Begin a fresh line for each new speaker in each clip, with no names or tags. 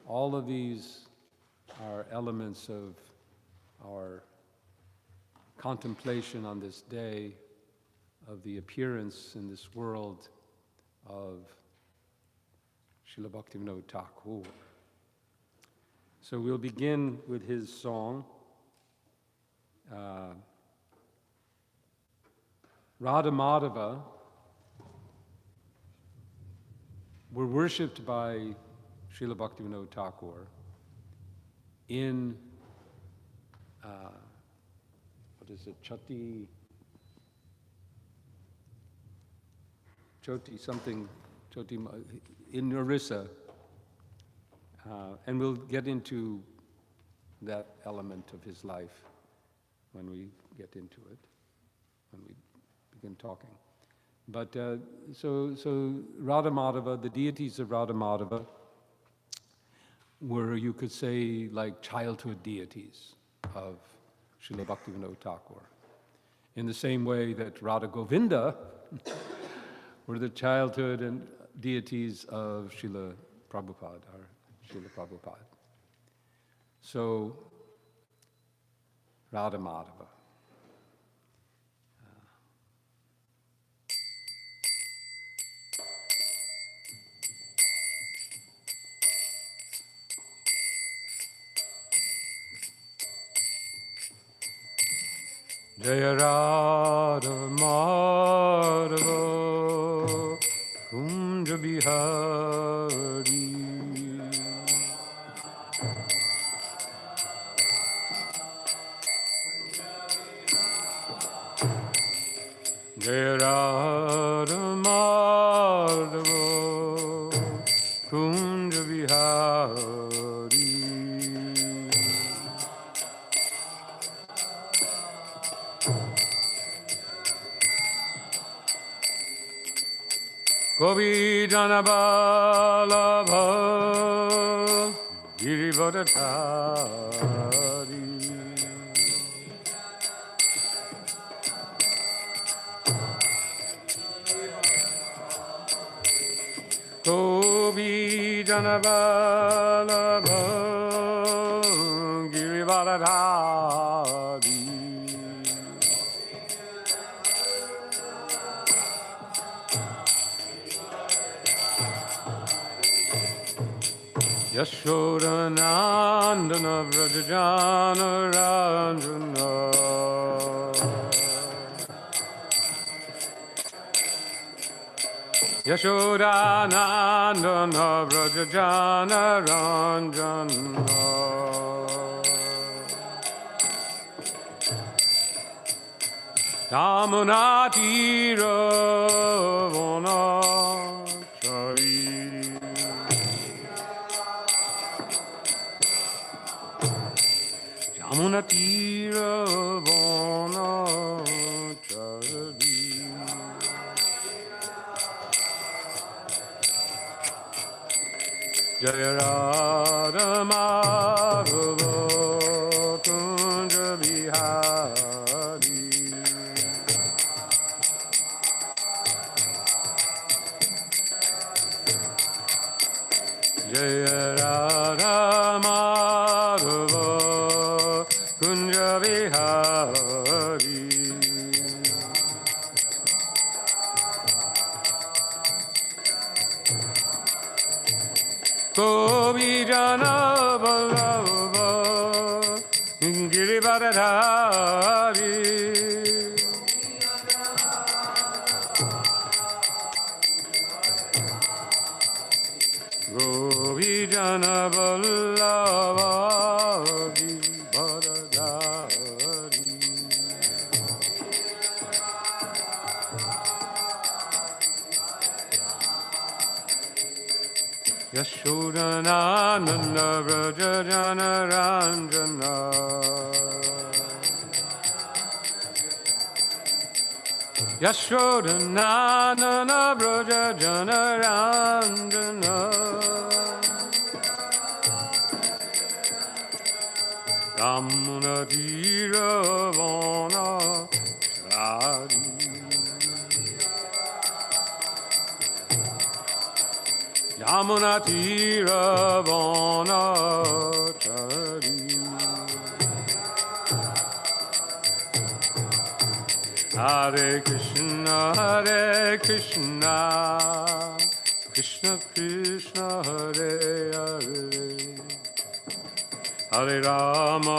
all of these are elements of our contemplation on this day of the appearance in this world of Srila Bhakti Vinod Thakur. So we'll begin with his song, Radha Madhava. Were worshipped by Srila Bhakti Vinod Thakur in, what is it, Choti something, in Orissa. And we'll get into that element of his life when we get into it, when we begin talking. But so Radha Madhava, the deities of Radha Madhava, were, you could say, like childhood deities of Srila Bhakti Vinod Thakur. In the same way that Radha Govinda were the childhood and deities of Srila Prabhupada, or Srila Prabhupada. So, Radha Madhava. Jaya Radha Madhava Kunja Bihari Jaya Radha Madhava Kunja Bihari Gopi Janabalabha Girivadhatari Gopi Janabalabha Girivadhatari Yashodanandana Vrajajana Ranjana Yashodanandana Vrajajana Ranjana Yamunatira Vanachari Yamunatira Vanachari Jaya Radha Madhava Kunja Bihari Jaya Radha Madhava Kunja Bihari Gopi Jana Vallabha Girivadhatari Gopi Jana Vallabha Girivadhatari Yashodanandana Vrajajana Ranjana Yashodanandana Vrajajana Ranjana Yamunatira Vanachari Yamunatira Vana Hare Krishna, Krishna Krishna, Hare Hare, Hare Rama,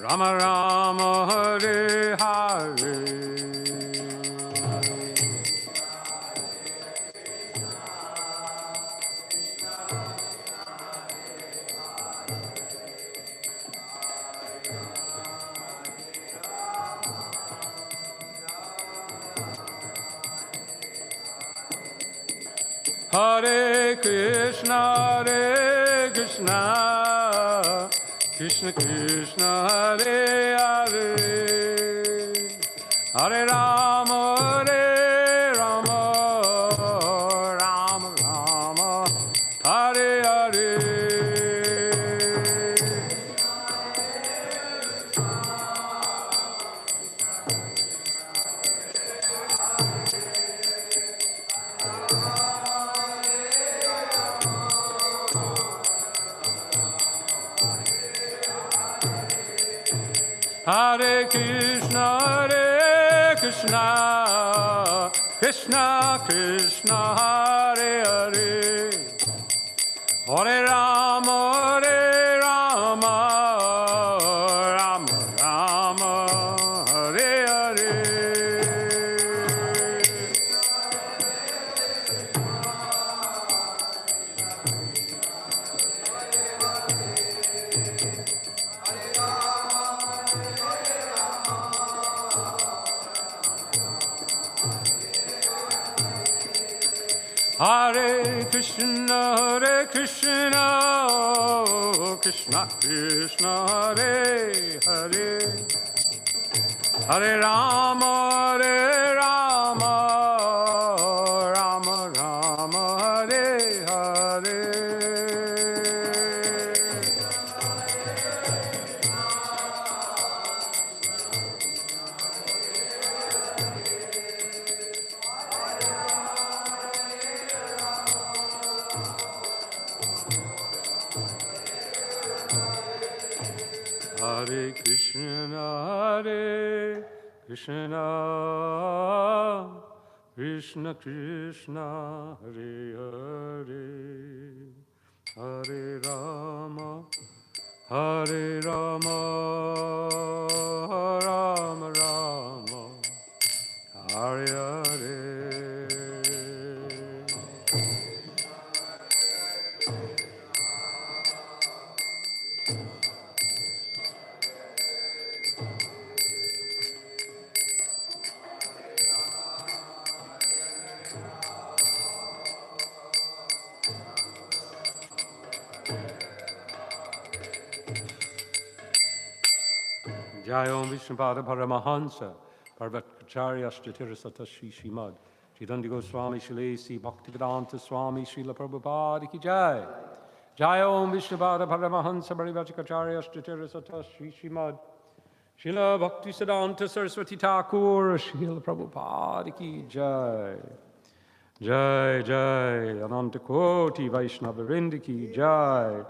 Rama Rama, Hare Hare. Hare Krishna, Krishna Krishna, Hare Hare, Hare Rama, Rama Rama, Hare Hare. Hare Krishna, Krishna Krishna, Hare Hare, Hare Rama, Rama Rama, Hare Hare. Hare Krishna, Krishna Krishna, Hare Hare, Hare Rama, Rama Rama, Hare Hare. Hare Krishna, Krishna Krishna, Hare Hare, Hare Rama, Rama Rama, Hare Hare. Jayom Vishnupada Paramahansa, Parvatacharya Shtatirasata Shri Shrimad, Chidanti Goswami Shilesi Bhaktivedanta Swami Srila Prabhupada Ki Jai. Jayom Vishnupada Paramahansa, Parvatacharya Shtatirasata Shri Shrimad, Srila Bhaktisiddhanta Saraswati Thakur, Srila Prabhupada Ki Jai. Jai Jai, Ananta Koti Vaishnava Vrinda Ki Jai.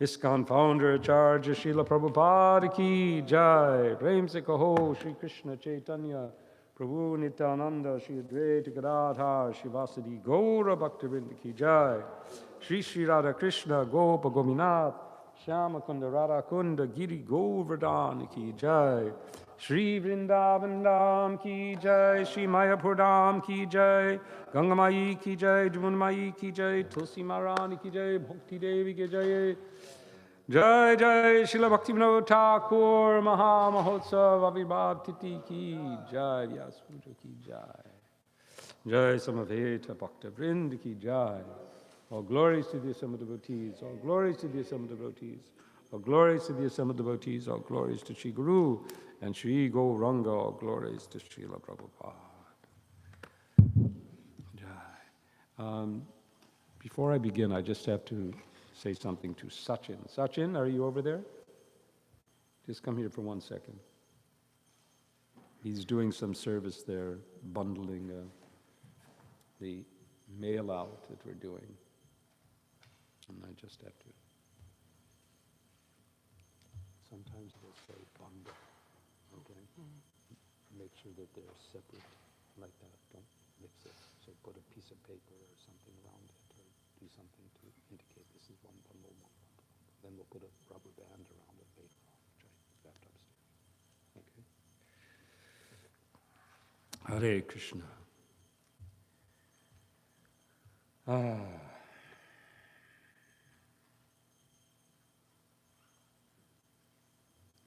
ISKCON founder Acharya Srila Prabhupada Ki Jai. Prem se kaho Shri Krishna Chaitanya Prabhu Nityananda Shri Advaita Gadadhar Shivasadi Gaura Bhaktivinoda Ki Jai. Shri Shri Radha Krishna Gopa Gominath Shyama Kunda Radha Kunda Giri Govardhan Ki Jai. Shri Vrindavan Dham Ki Jai. Shri Mayapur Dham Ki Jai. Gangamayi Ki Jai. Jamunmayi Ki Jai. Tulsi Maharani Ki Jai. Bhakti Devi Ki Jai. Jai Jai Srila Bhakti Vinod Thakur Maha Mahotsav Avirbhav Titi Ki Jai. Vyas Puja Ki Jai. Jai Samaveta Bhakta Vrind Ki Jai. All glories to the assembled devotees. All glories to the assembled devotees. All glories to the assembled devotees. All glories to Shri Guru and Shri Gauranga. All glories to Srila Prabhupada. Jai. Before I begin, I just have to say something to Sachin. Sachin, are you over there? Just come here for 1 second. He's doing some service there, bundling the mail out that we're doing. And I just have to, sometimes they'll say bundle. Okay? Make sure that they're separate like that. Don't mix it. So put a piece of paper or something around it, or do something to indicate this is one bundle, one bundle. Then we'll put a rubber band around it later on, which I left upstairs. Okay? Hare Krishna. Let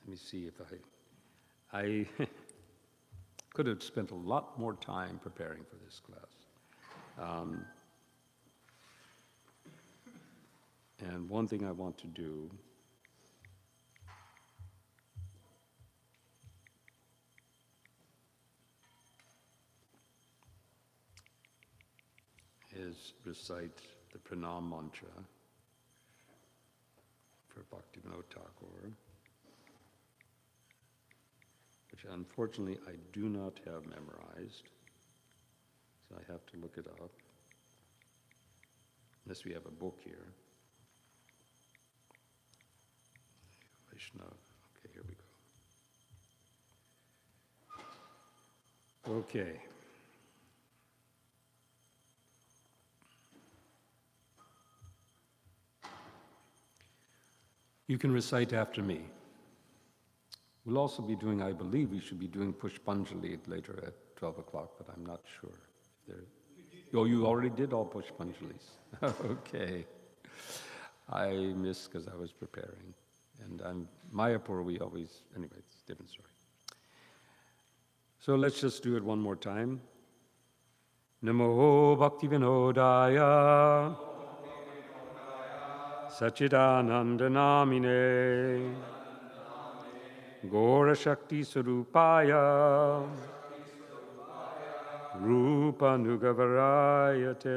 me see if I could have spent a lot more time preparing for this class. And one thing I want to do is recite the pranam mantra for Bhakti Vinod Thakur, which unfortunately I do not have memorized, so I have to look it up, unless we have a book here. Vaishnava. Okay, here we go. Okay. You can recite after me. We'll also be doing, I believe we should be doing Pushpanjali later at 12 o'clock, but I'm not sure. Oh, you already did all Pushpanjalis. Okay. I missed because I was preparing. And Mayapur, we always, anyway, it's a different story. So let's just do it one more time. Namo Bhakti Vinodaya Sachidananda Namine Gora Shakti Sarupaya Rupa Nugavarayate.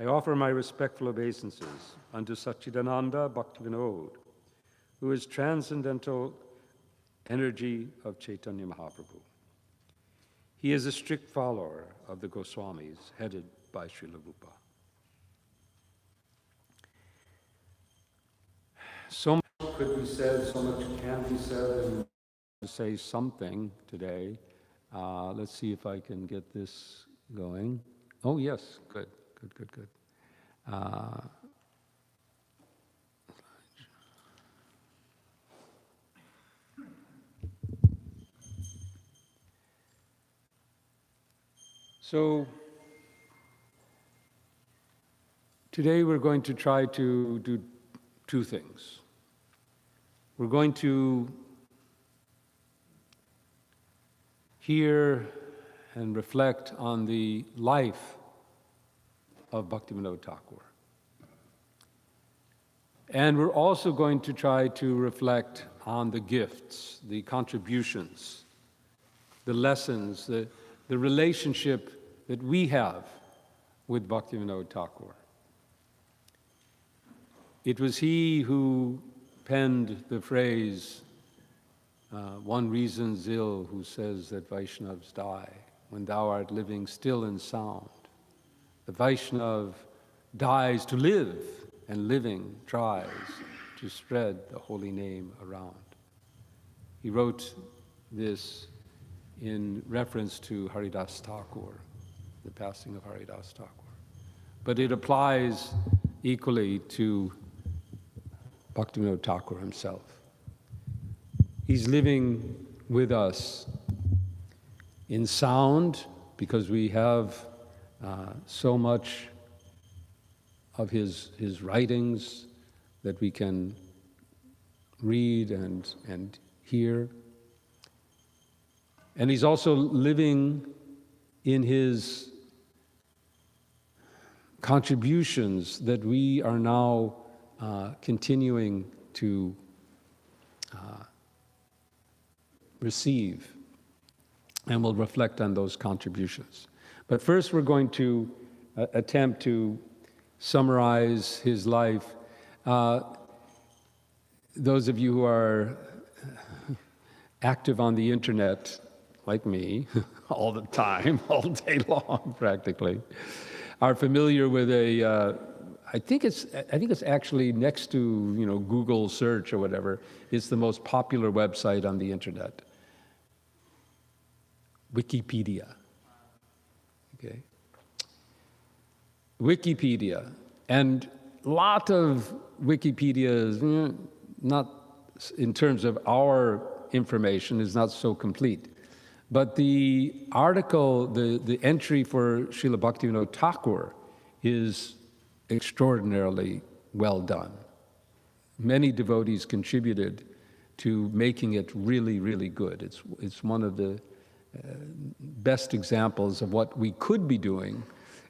I offer my respectful obeisances unto Sachidananda Bhakti Vinod, who is transcendental energy of Chaitanya Mahaprabhu. He is a strict follower of the Goswamis, headed by Srila Rupa. So much could be said, so much can be said, and to say something today. Let's see if I can get this going. Oh, yes, good. So, today we're going to try to do two things. We're going to hear and reflect on the life of Bhakti Vinod Thakur. And we're also going to try to reflect on the gifts, the contributions, the lessons, the relationship that we have with Bhakti Vinod Thakur. It was he who penned the phrase, one reasons ill who says that Vaishnavas die, when thou art living still and sound. The Vaishnav dies to live, and living tries to spread the holy name around. He wrote this in reference to Haridas Thakur, the passing of Haridas Thakur. But it applies equally to Bhakti Vinod Thakur himself. He's living with us in sound because we have so much of his writings that we can read and hear. And he's also living in his contributions that we are now continuing to receive, and we'll reflect on those contributions. But first we're going to attempt to summarize his life. Those of you who are active on the internet, like me, all the time, all day long practically, are familiar with a I think it's actually next to, Google search or whatever. It's the most popular website on the internet. Wikipedia. Okay. Wikipedia. And a lot of Wikipedia is not, in terms of our information, is not so complete. But the article, the entry for Srila Bhaktivinoda Thakur is extraordinarily well done. Many devotees contributed to making it really, really good. It's one of the best examples of what we could be doing.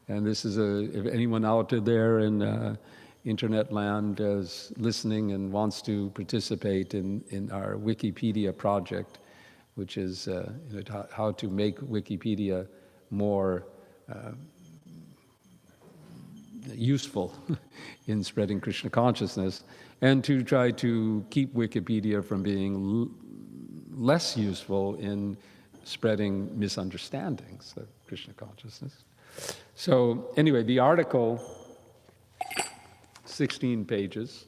And this is if anyone out there in internet land is listening and wants to participate in our Wikipedia project, which is how to make Wikipedia more useful in spreading Krishna consciousness, and to try to keep Wikipedia from being less useful in spreading misunderstandings of Krishna consciousness. So anyway, the article, 16 pages,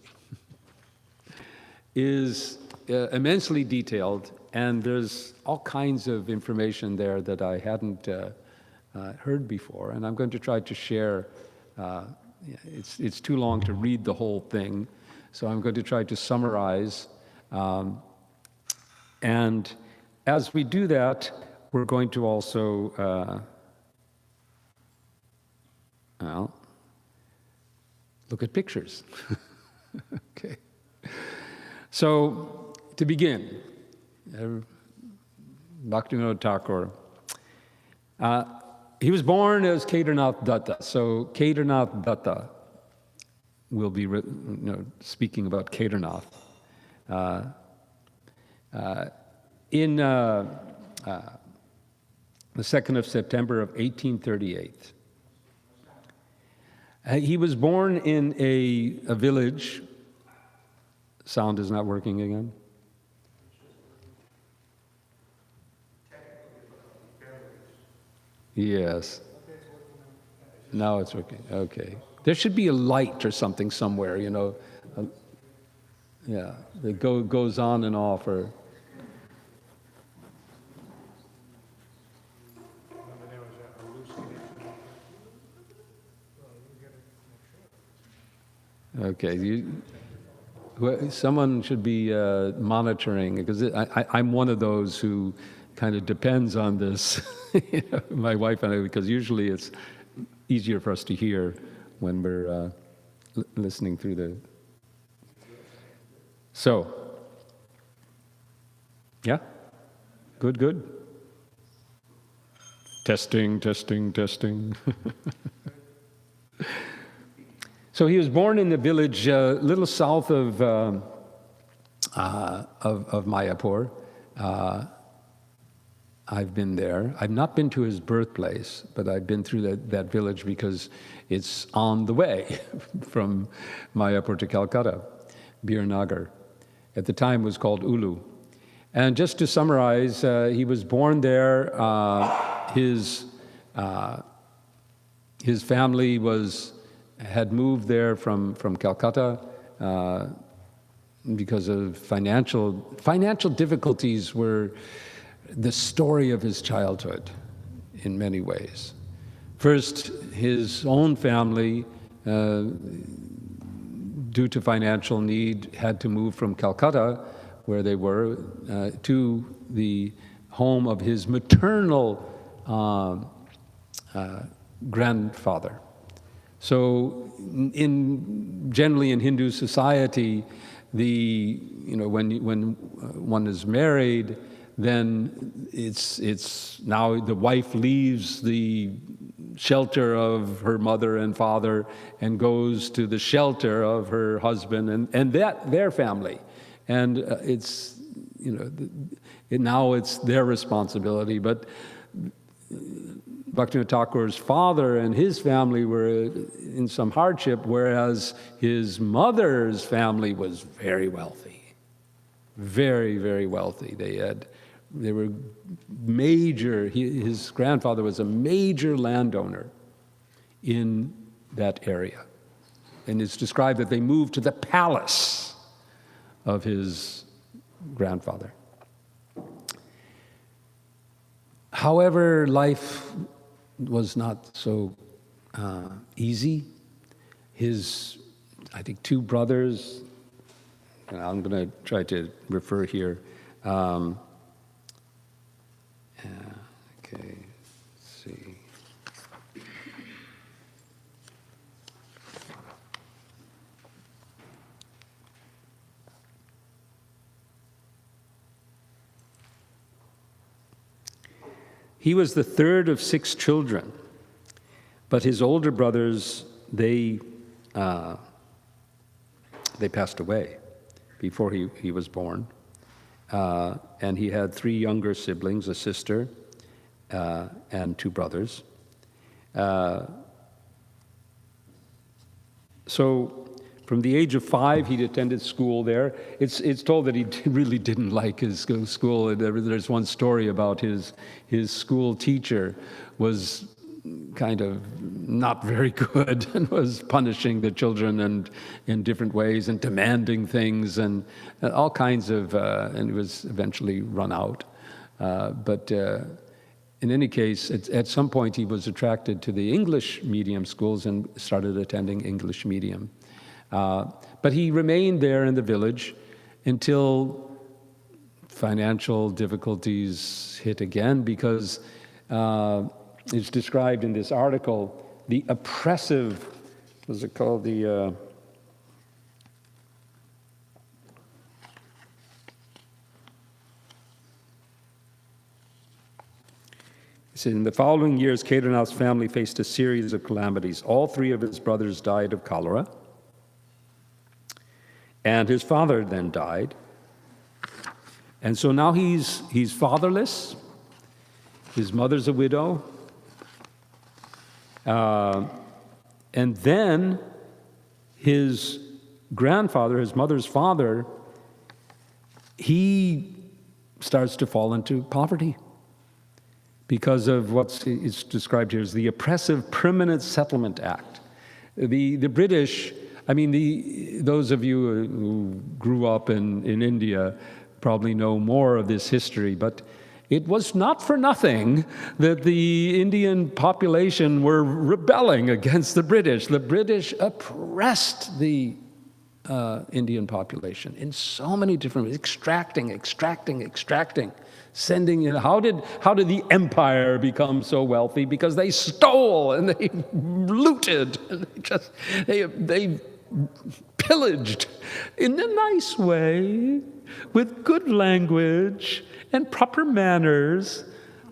is immensely detailed, and there's all kinds of information there that I hadn't heard before, and I'm going to try to share. It's too long to read the whole thing, so I'm going to try to summarize. And as we do that, we're going to also look at pictures. Okay. So, to begin, Bhaktivinoda Thakur, he was born as Kedarnath Datta. So Kedarnath Datta will be speaking about Kedarnath. In the 2nd of September of 1838. He was born in a village. Sound is not working again? Yes. Now it's working. Okay. There should be a light or something somewhere, yeah, that goes on and off. Or okay. Someone should be monitoring, because I'm one of those who kind of depends on this, my wife and I, because usually it's easier for us to hear when we're listening through the... So, yeah? Good. Testing. So he was born in the village a little south of Mayapur. I've been there. I've not been to his birthplace, but I've been through that village because it's on the way from Mayapur to Calcutta, Birnagar. At the time it was called Ulu. And just to summarize, he was born there. His family had moved there from Calcutta because of financial difficulties were the story of his childhood in many ways. First, his own family, due to financial need, had to move from Calcutta, where they were, to the home of his maternal grandfather. So, generally in Hindu society, when one is married, then it's now the wife leaves the shelter of her mother and father and goes to the shelter of her husband and their family, and now it's their responsibility. But Bhaktivinoda Thakur's father and his family were in some hardship, whereas his mother's family was very wealthy, very, very wealthy. They were major. His grandfather was a major landowner in that area. And it's described that they moved to the palace of his grandfather. However, life was not so easy. His, I think, two brothers, and I'm going to try to refer here. Okay, let's see. He was the third of 6 children, but his older brothers, they passed away before he was born. And he had 3 younger siblings, a sister and 2 brothers. So from the age of 5, he'd attended school there. It's told that he really didn't like his school. There's one story about his school teacher was kind of not very good and was punishing the children and in different ways and demanding things and all kinds of, and it was eventually run out. But in any case, at some point he was attracted to the English medium schools and started attending English medium. But he remained there in the village until financial difficulties hit again because it's described in this article, the oppressive, what's it called, the... In the following years, Kedarnath's family faced a series of calamities. All 3 of his brothers died of cholera, and his father then died. And so now he's fatherless. His mother's a widow. And then his grandfather, his mother's father, he starts to fall into poverty because of it's described here as the Oppressive Permanent Settlement Act. The British, I mean, those of you who grew up in India probably know more of this history, but it was not for nothing that the Indian population were rebelling against the British. The British oppressed the Indian population in so many different ways, extracting, sending in. How did the empire become so wealthy? Because they stole and they looted and they pillaged in a nice way with good language and proper manners,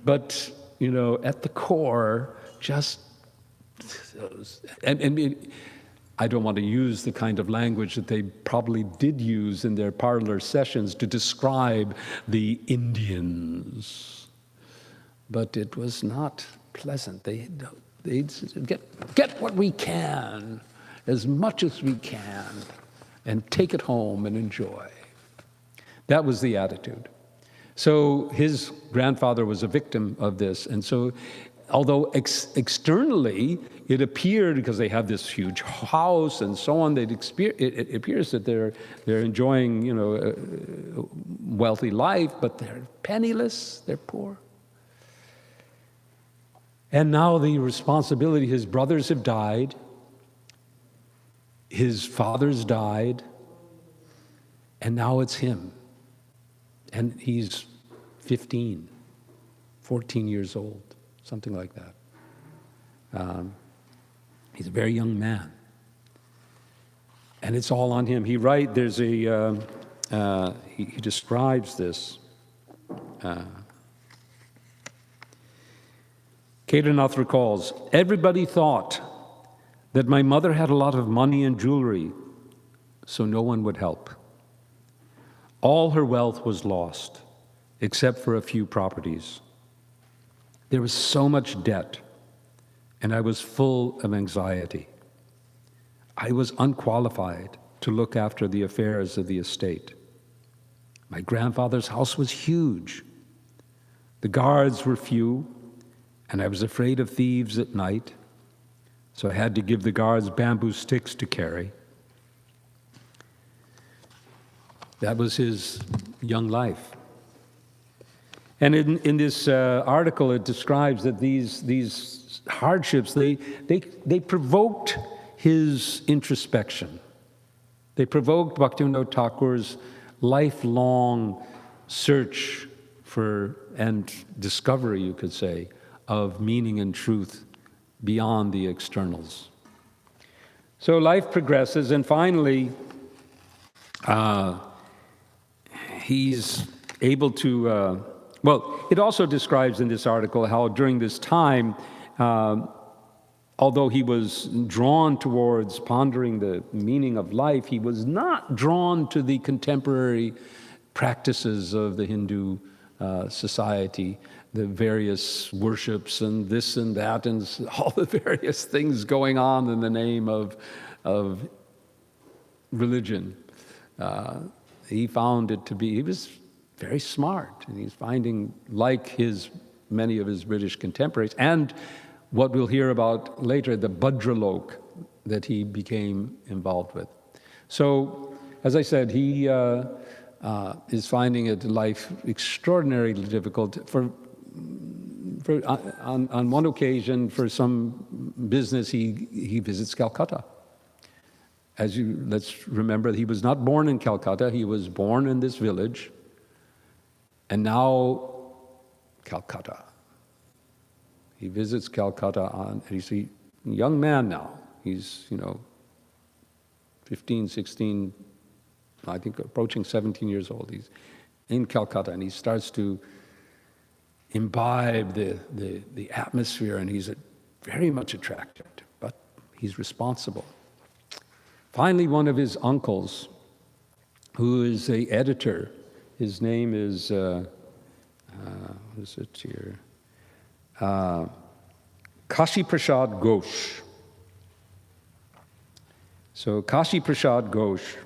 but at the core, just and I don't want to use the kind of language that they probably did use in their parlor sessions to describe the Indians, but it was not pleasant. They'd get what we can, as much as we can, and take it home and enjoy. That was the attitude. So his grandfather was a victim of this, and so although externally it appeared, because they have this huge house and so on, it appears that they're enjoying a wealthy life, but they're penniless, they're poor. And now the responsibility, his brothers have died, his father's died, and now it's him. And he's 14 years old, something like that. He's a very young man. And it's all on him. He describes this. Kedarnath recalls, everybody thought that my mother had a lot of money and jewelry, so no one would help. All her wealth was lost, except for a few properties. There was so much debt, and I was full of anxiety. I was unqualified to look after the affairs of the estate. My grandfather's house was huge. The guards were few, and I was afraid of thieves at night. So I had to give the guards bamboo sticks to carry. That was his young life. And in this article, it describes that these hardships, they provoked his introspection. They provoked Bhaktivinoda Thakur's lifelong search for and discovery, you could say, of meaning and truth beyond the externals. So life progresses, and finally, he's able to, it also describes in this article how during this time, although he was drawn towards pondering the meaning of life, he was not drawn to the contemporary practices of the Hindu society, the various worships and this and that and all the various things going on in the name of religion. He found it to be, he was very smart, and he's finding, like many of his British contemporaries, and what we'll hear about later, the Bhadralok that he became involved with. So, as I said, he is finding it life extraordinarily difficult. On one occasion, for some business, he visits Calcutta. Let's remember, he was not born in Calcutta. He was born in this village, and now Calcutta. He visits Calcutta, and he's a young man now. He's, 15, 16, I think approaching 17 years old. He's in Calcutta, and he starts to imbibe the atmosphere, and he's very much attracted, but he's responsible. Finally, one of his uncles, who is an editor, his name is, what is it here? Kashi Prasad Ghosh. So Kashi Prasad Ghosh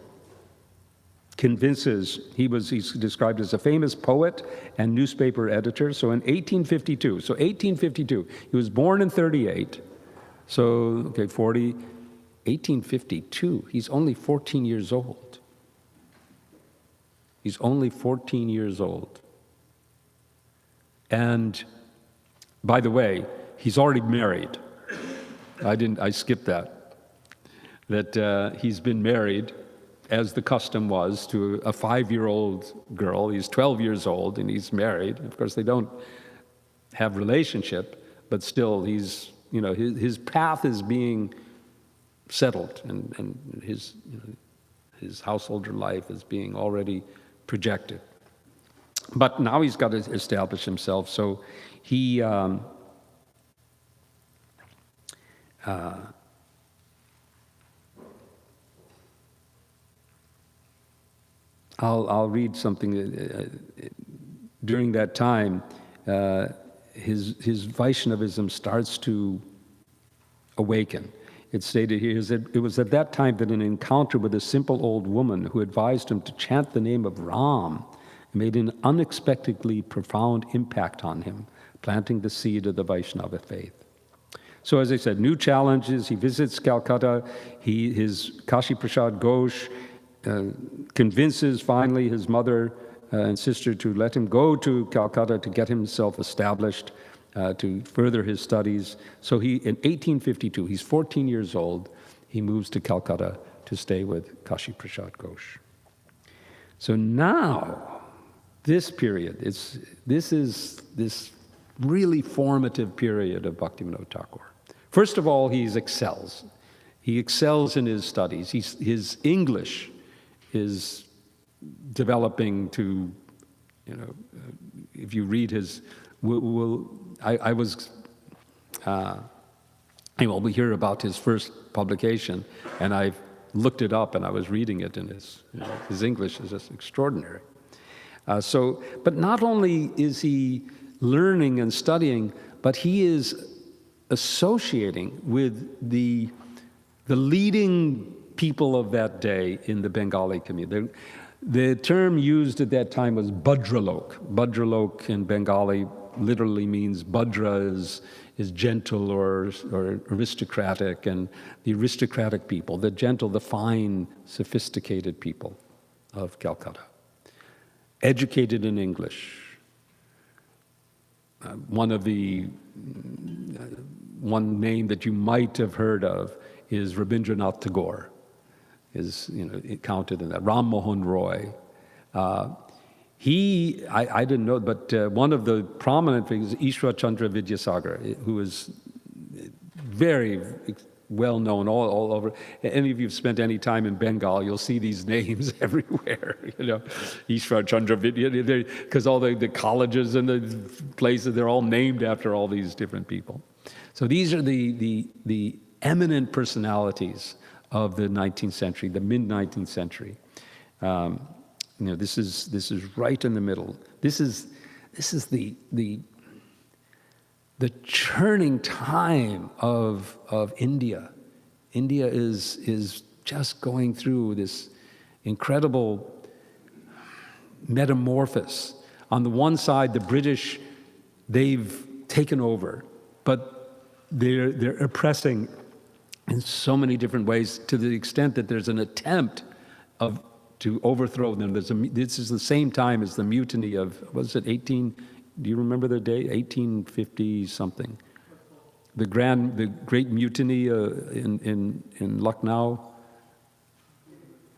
convinces, he's described as a famous poet and newspaper editor. So in 1852, he was born in 38, so 40, 1852, he's only 14 years old. He's only 14 years old. And by the way, he's already married. I skipped that. That he's been married, as the custom was, to a 5-year-old girl. He's 12 years old and he's married. Of course, they don't have relationship, but still he's, his path is being settled, and his householder life is being already projected. But now he's got to establish himself, so he I'll read something. During that time, his Vaishnavism starts to awaken. It's stated here that it was at that time that an encounter with a simple old woman who advised him to chant the name of Ram made an unexpectedly profound impact on him, planting the seed of the Vaishnava faith. So as I said, new challenges. He visits Calcutta. His Kashi Prasad Ghosh convinces finally his mother and sister to let him go to Calcutta to get himself established, to further his studies. So in 1852, he's 14 years old, he moves to Calcutta to stay with Kashi Prasad Ghosh. So now, this period, this is this really formative period of Bhaktivinoda Thakur. First of all, he excels. He excels in his studies. His English is developing to, if you read his, we hear about his first publication, and I've looked it up and I was reading it, and his English is just extraordinary. But not only is he learning and studying, but he is associating with the leading people of that day in the Bengali community. The term used at that time was Bhadralok. Bhadralok in Bengali literally means Bhadra gentle or aristocratic, and the aristocratic people, the gentle, the fine, sophisticated people of Calcutta. Educated in English. One name that you might have heard of is Rabindranath Tagore, is counted in that. Ram Mohan Roy. I didn't know, but one of the prominent figures, Ishwar Chandra Vidyasagar, who is very well known all over. Any of you have spent any time in Bengal, you'll see these names everywhere. Ishwar Chandra Vidya, because all the colleges and the places, they're all named after all these different people. So these are the eminent personalities of the 19th century, the mid-19th century. This is right in the middle. This is the churning time of India. India is just going through this incredible metamorphosis. On the one side, the British, they've taken over, but they're oppressing in so many different ways, to the extent that there's an attempt to overthrow them. This is the same time as the mutiny of, was it 18? Do you remember the day? 1850 something. The great mutiny in Lucknow.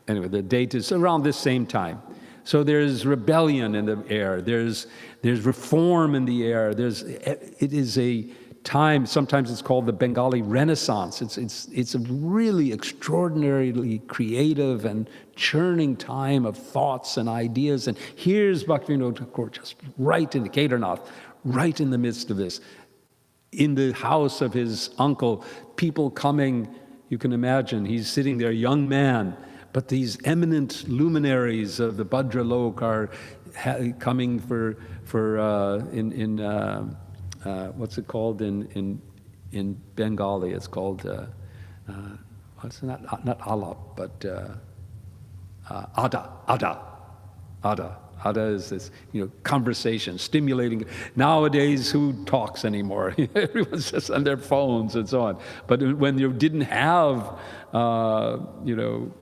Anyway, the date is around this same time. So there's rebellion in the air. There's reform in the air. It is a time. Sometimes it's called the Bengali Renaissance. It's a really extraordinarily creative and churning time of thoughts and ideas. And here's Bhaktivinoda Thakur, just right in the Kedarnath, right in the midst of this. In the house of his uncle, people coming, you can imagine, he's sitting there, young man, but these eminent luminaries of the Bhadralok are coming for what's it called in Bengali? It's called what's not alap, but ada. Ada is this, conversation, stimulating. Nowadays, who talks anymore? Everyone's just on their phones and so on. But when you didn't have,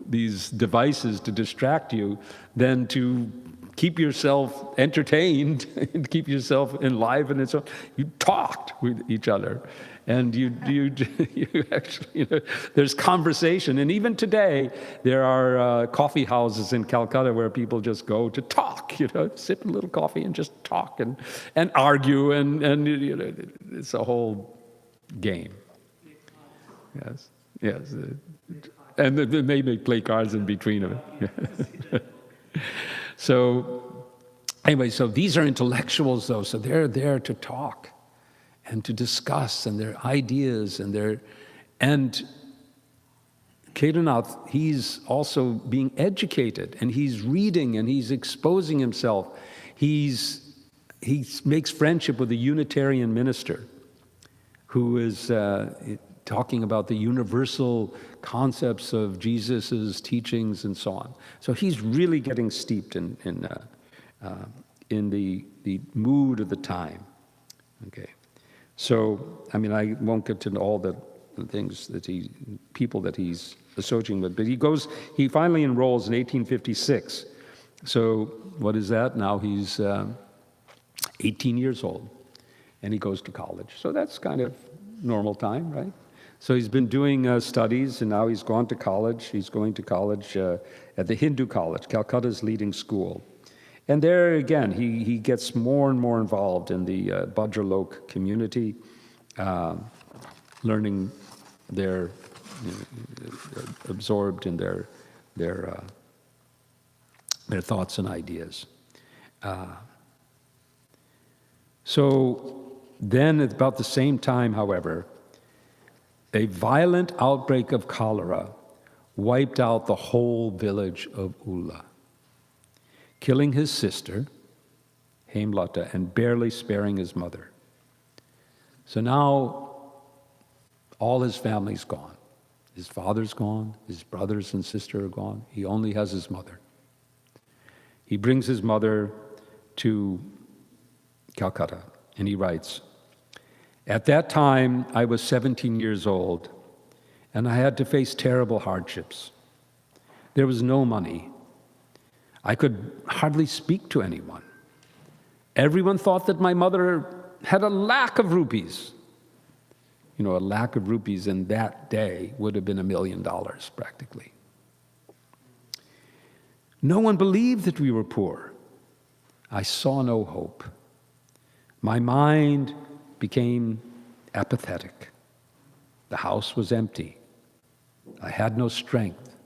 these devices to distract you, then to keep yourself entertained and keep yourself enlivened and so on, you talked with each other. And you actually, there's conversation. And even today, there are coffee houses in Calcutta where people just go to talk, sip a little coffee and just talk and argue. And it's a whole game. Yes. And they may play cards in between of it. So, anyway, so these are intellectuals, though, so they're there to talk and to discuss, and their ideas, and Kedarnath, he's also being educated, and he's reading, and he's exposing himself. He makes friendship with a Unitarian minister who is talking about the universal concepts of Jesus's teachings and so on. So he's really getting steeped in the mood of the time. Okay. So, I won't get to all the things people that he's associating with, but he finally enrolls in 1856. So, what is that? Now he's 18 years old, and he goes to college. So that's kind of normal time, right? So he's been doing studies, and now he's gone to college. He's going to college at the Hindu College, Calcutta's leading school. And there again, he gets more and more involved in the Bhadralok community, learning absorbed in their thoughts and ideas. So then at about the same time, however, a violent outbreak of cholera wiped out the whole village of Ulla, killing his sister, Hemlata, and barely sparing his mother. So now all his family's gone. His father's gone, his brothers and sister are gone. He only has his mother. He brings his mother to Calcutta, and he writes, At that time, I was 17 years old, and I had to face terrible hardships. There was no money. I could hardly speak to anyone. Everyone thought that my mother had a lack of rupees. You know, a lack of rupees in that day would have been $1 million, practically. No one believed that we were poor. I saw no hope. My mind became apathetic. The house was empty. I had no strength,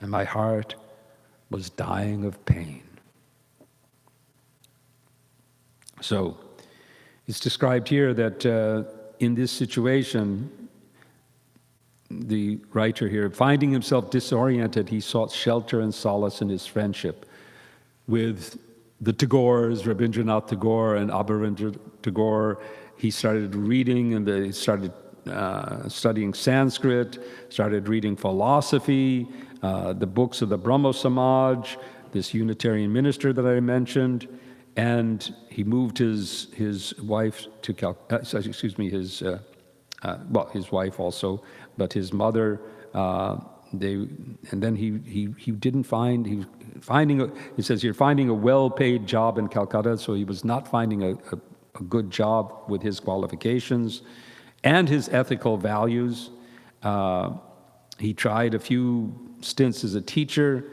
and my heart was dying of pain. So, it's described here that in this situation, the writer here, finding himself disoriented, he sought shelter and solace in his friendship with the Tagores, Rabindranath Tagore and Abhinavendra Tagore. He started reading, and he started studying Sanskrit, started reading philosophy, the books of the Brahmo Samaj, this Unitarian minister that I mentioned, and he moved his wife to his wife also, but his mother. And then he didn't find, he says here, finding a well-paid job in Calcutta, so he was not finding a good job with his qualifications and his ethical values. He tried a few stints as a teacher,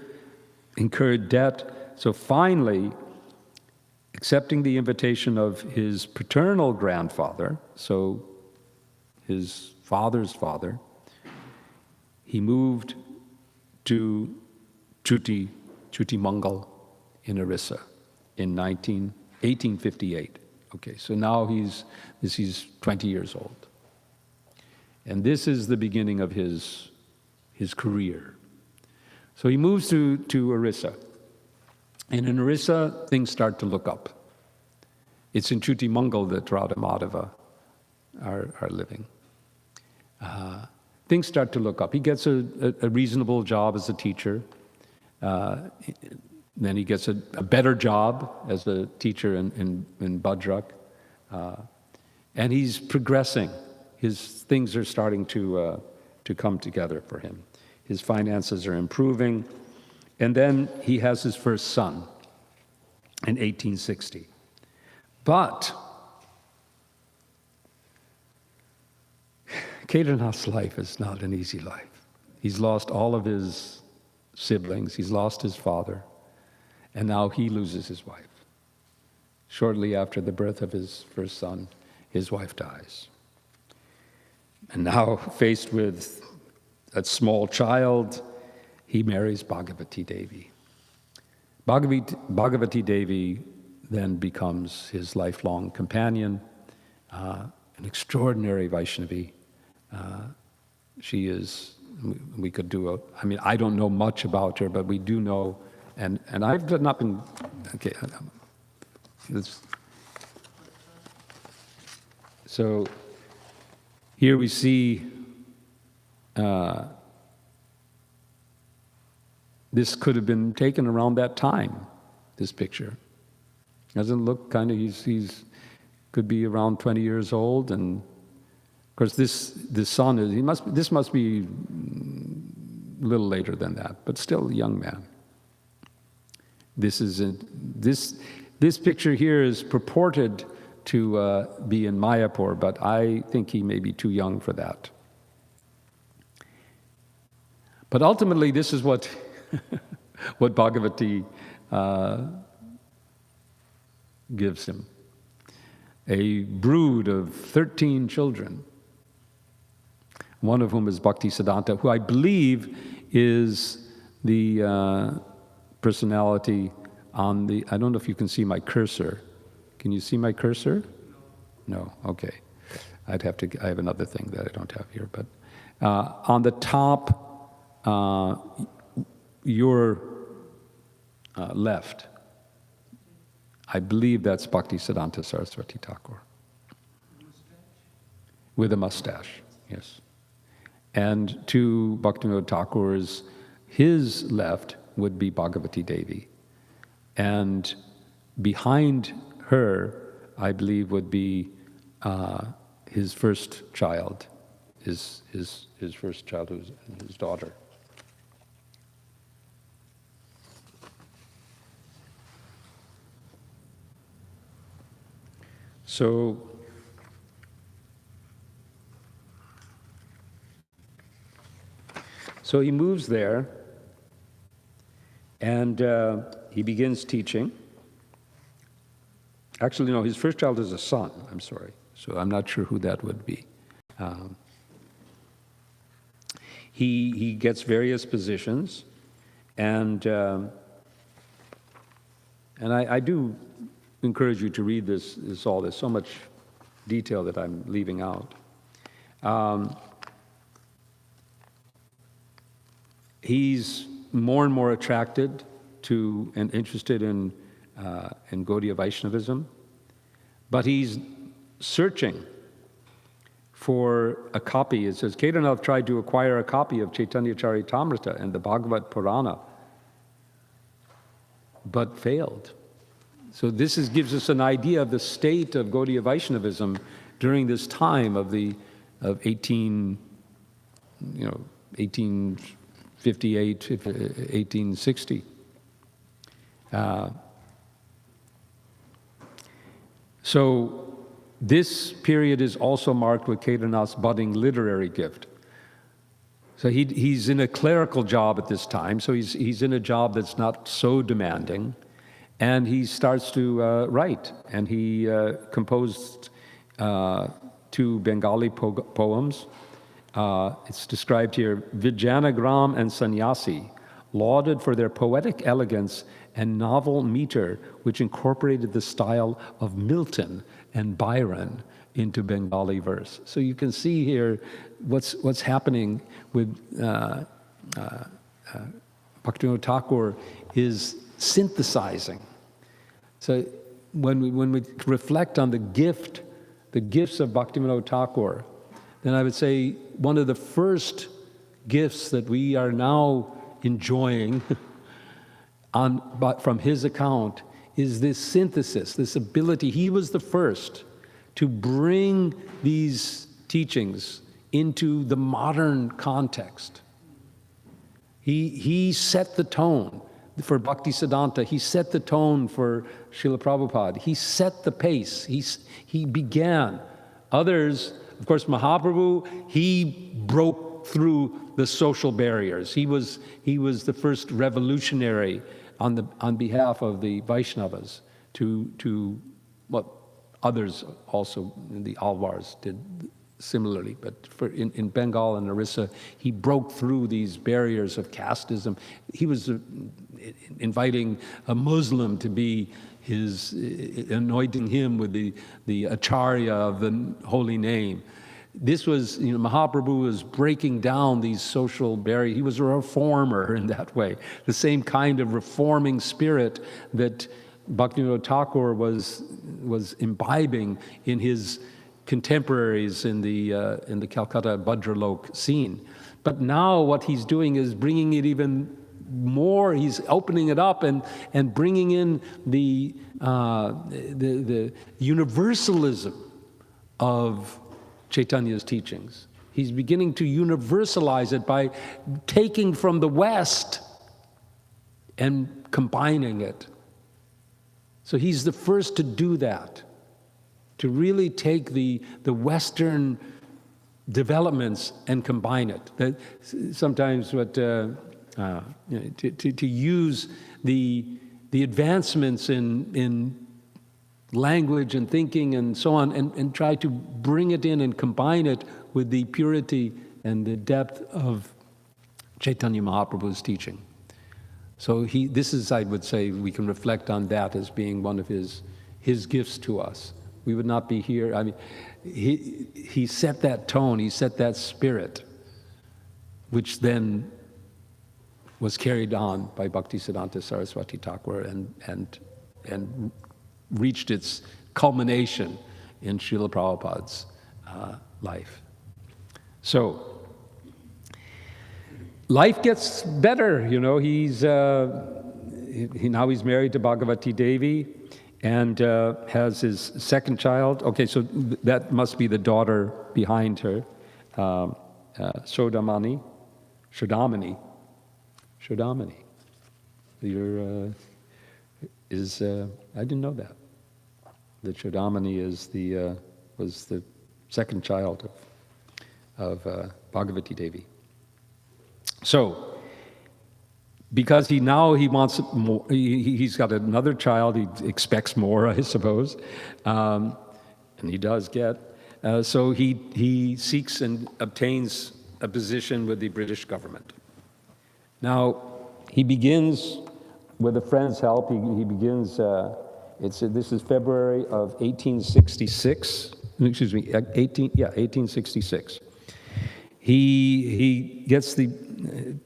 incurred debt, so finally, accepting the invitation of his paternal grandfather, so his father's father, he moved to Chuti Mangal in Orissa in 1858. Okay, so now he's 20 years old. And this is the beginning of his career. So he moves to Orissa. And in Orissa, things start to look up. It's in Chuti Mangal that Radha Madhava are living. Things start to look up. He gets a reasonable job as a teacher. Then he gets a better job as a teacher in Bhadrak. And he's progressing. His things are starting to come together for him. His finances are improving. And then he has his first son in 1860. But Kedarnath's life is not an easy life. He's lost all of his siblings. He's lost his father. And now he loses his wife. Shortly after the birth of his first son, his wife dies. And now, faced with a small child, he marries Bhagavati Devi. Bhagavati Devi then becomes his lifelong companion, an extraordinary Vaishnavi. She is, we could do I don't know much about her, but we do know, and I've not been, okay. So here we see this could have been taken around that time, this picture. Doesn't look kind of, he's could be around 20 years old, and of course this son is, this must be a little later than that, but still a young man. This picture here is purported to be in Mayapur, but I think he may be too young for that. But ultimately, this is what what Bhagavati gives him. A brood of 13 children, one of whom is Bhakti Siddhanta, who I believe is the personality on the, I don't know if you can see my cursor. Can you see my cursor? No, okay. I have another thing that I don't have here, but on the top, your left, I believe that's Bhakti Siddhanta Saraswati Thakur. With a mustache, yes. And to Bhaktivinoda Thakur's, his left would be Bhagavati Devi. And behind her, I believe, would be his first child, his first child, who's his daughter. So he moves there, and he begins teaching. Actually, no, his first child is a son, I'm sorry. So I'm not sure who that would be. He gets various positions, and I do encourage you to read this all. There's so much detail that I'm leaving out. He's more and more attracted to and interested in Gaudiya Vaishnavism, but he's searching for a copy. It says, Kedarnath tried to acquire a copy of Chaitanya Charitamrita and the Bhagavad Purana, but failed. So this gives us an idea of the state of Gaudiya Vaishnavism during this time of 1858, 1860. So this period is also marked with Kedarnath's budding literary gift. So he's in a clerical job at this time, so he's in a job that's not so demanding, and he starts to write, and he composed 2 Bengali poems. It's described here, Vijayanagram and Sannyasi, lauded for their poetic elegance and novel meter, which incorporated the style of Milton and Byron into Bengali verse. So you can see here what's happening with Bhaktivinoda Thakur is synthesizing. So when we reflect on the gifts of Bhaktivinoda Thakur, then I would say one of the first gifts that we are now enjoying from his account is this synthesis, this ability. He was the first to bring these teachings into the modern context. He set the tone for Bhaktisiddhanta. He set the tone for Srila Prabhupada. He set the pace. He began. Others, of course, Mahaprabhu, he broke through the social barriers. He was the first revolutionary on behalf of the Vaishnavas to what others also, the Alvars, did similarly. But in Bengal and Orissa, he broke through these barriers of casteism. He was inviting a Muslim to be anointing him with the Acharya of the holy name. This was, Mahaprabhu was breaking down these social barriers. He was a reformer in that way. The same kind of reforming spirit that Bhaktivinoda Thakur was imbibing in his contemporaries in the Calcutta Bhadralok scene. But now what he's doing is bringing it even more. He's opening it up and bringing in the universalism of Chaitanya's teachings. He's beginning to universalize it by taking from the West and combining it. So he's the first to do that, to really take the Western developments and combine it. That sometimes to use the advancements in language and thinking and so on, and try to bring it in and combine it with the purity and the depth of Chaitanya Mahaprabhu's teaching. So this is, I would say, we can reflect on that as being one of his gifts to us. We would not be here. I mean, he set that tone, he set that spirit, which then was carried on by Bhaktisiddhanta Saraswati Thakur and reached its culmination in Srila Prabhupada's life. So, life gets better, now he's married to Bhagavati Devi, and has his second child. Okay, so that must be the daughter behind her, Shodamani. I didn't know that. That Shodamani was the second child of Bhagavati Devi. So, because he wants more, he's got another child, he expects more, I suppose, and he does get. So he seeks and obtains a position with the British government. Now, he begins, with a friend's help, he begins, this is February of 1866, excuse me, 1866. He gets the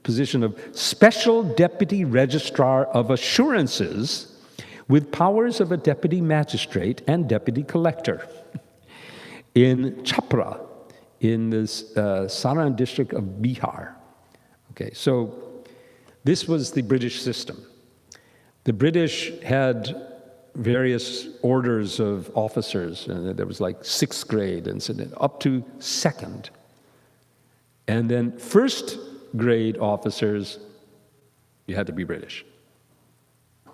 position of Special Deputy Registrar of Assurances with powers of a Deputy Magistrate and Deputy Collector in Chhapra, in the Saran district of Bihar. Okay, so this was the British system. The British had various orders of officers, and there was like 6th grade and so up to 2nd. And then 1st grade officers, you had to be British.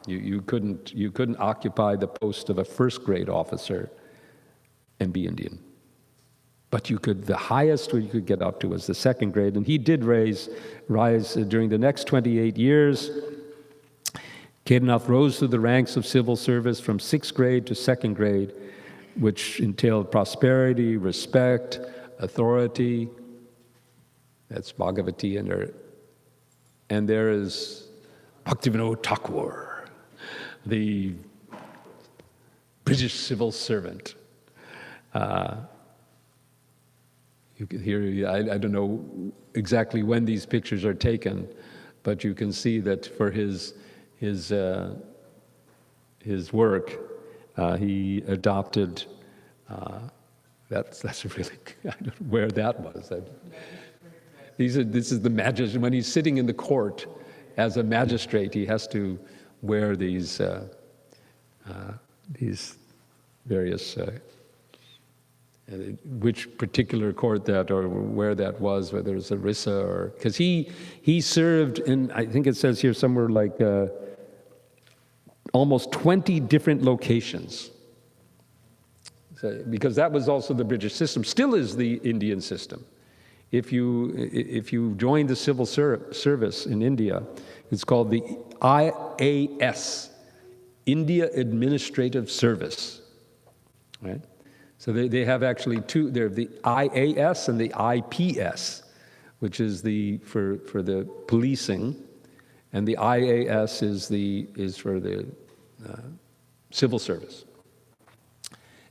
You couldn't occupy the post of a 1st grade officer and be Indian. But the highest you could get up to was the 2nd grade, and he did rise during the next 28 years. Kedarnath rose through the ranks of civil service from 6th grade to 2nd grade, which entailed prosperity, respect, authority. That's Bhagavati in her. And there is Bhakti Vinod Thakur, the British civil servant. You can hear, I don't know exactly when these pictures are taken, but you can see that for his work, he adopted, that's really, I don't know where that was. This is the magistrate. When he's sitting in the court as a magistrate, he has to wear these various, which particular court that, or where that was, whether it's Orissa or, because he served in, I think it says here somewhere like almost 20 different locations. So, because that was also the British system, still is the Indian system. If you join the civil service in India, it's called the IAS, India Administrative Service, right? So they have actually two. They're the IAS and the IPS, which is for the policing, and the IAS is for the civil service.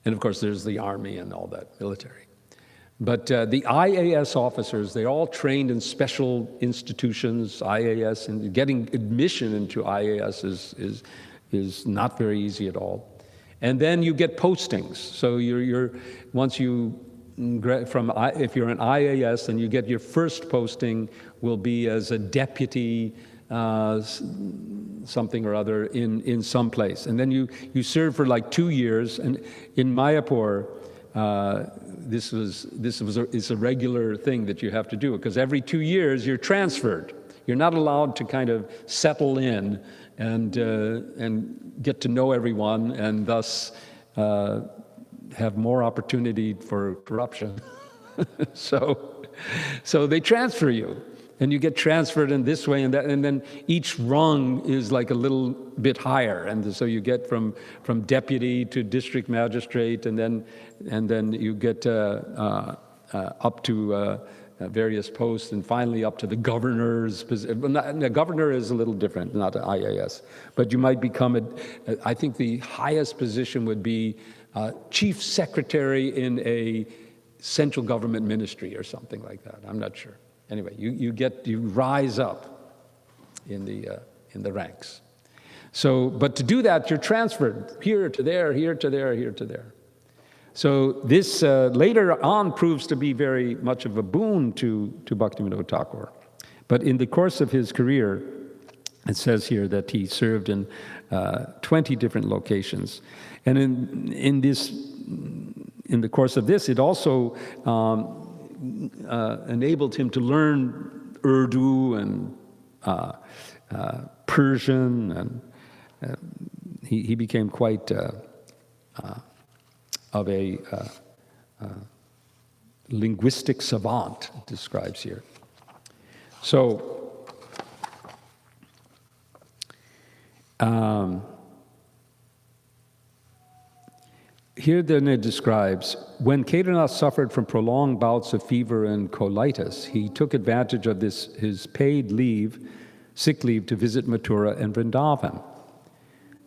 And of course, there's the army and all that military. But the IAS officers, they're all trained in special institutions, IAS, and getting admission into IAS is not very easy at all. And then you get postings. So once you, if you're an IAS, then you get your first posting will be as a deputy something or other in some place. And then you serve for like 2 years. And in Mayapur, it's a regular thing that you have to do, because every 2 years you're transferred. You're not allowed to kind of settle in and get to know everyone, and thus have more opportunity for corruption. So they transfer you, and you get transferred in this way and that, and then each rung is like a little bit higher, and so you get from deputy to district magistrate, and then you get up to various posts, and finally up to the governor's position. The governor is a little different, not an IAS, but you might become I think the highest position would be chief secretary in a central government ministry or something like that. I'm not sure. Anyway, you rise up in the ranks. So, but to do that, you're transferred here to there, here to there, here to there. So this later on proves to be very much of a boon to Bhakti Vinod Thakur. But in the course of his career, It says here that he served in 20 different locations. And in the course of this, it also enabled him to learn Urdu and Persian, and he became quite of a linguistic savant, it describes here. So, here then it describes, when Kedarnath suffered from prolonged bouts of fever and colitis, he took advantage of his paid leave, sick leave, to visit Mathura and Vrindavan.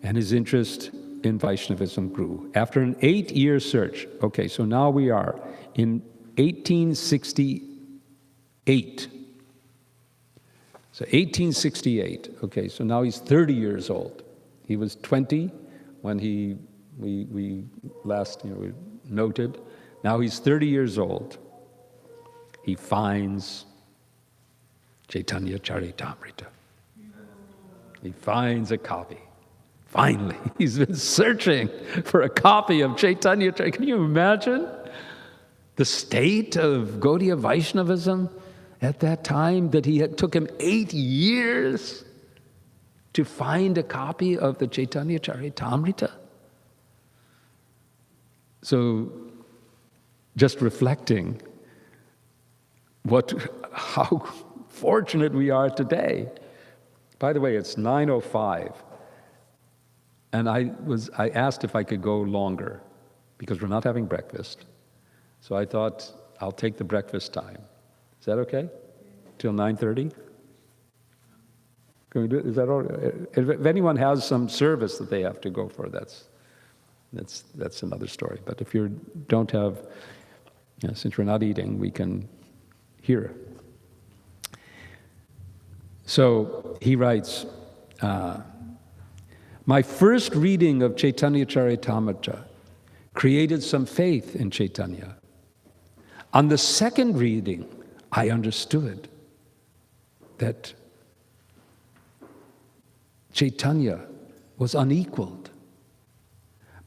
And his interest in Vaishnavism grew. After an 8-year search, okay, so now we are in 1868. So 1868, okay, so now he's 30 years old. He was 20 when we last we noted. Now he's 30 years old. He finds Chaitanya Charitamrita. He finds a copy. Finally, he's been searching for a copy of Chaitanya Charitamrita. Can you imagine the state of Gaudiya Vaishnavism at that time, that took him 8 years to find a copy of the Chaitanya Charitamrita? So, just reflecting how fortunate we are today. By the way, it's 9:05, and I asked if I could go longer because we're not having breakfast. So I thought I'll take the breakfast time. Is that okay? Till 9:30? Can we do it? Is that all right? If anyone has some service that they have to go for, that's another story. But if you don't have, since we're not eating, we can hear. So he writes, my first reading of Chaitanya Charitamrita created some faith in Chaitanya. On the second reading, I understood that Chaitanya was unequaled.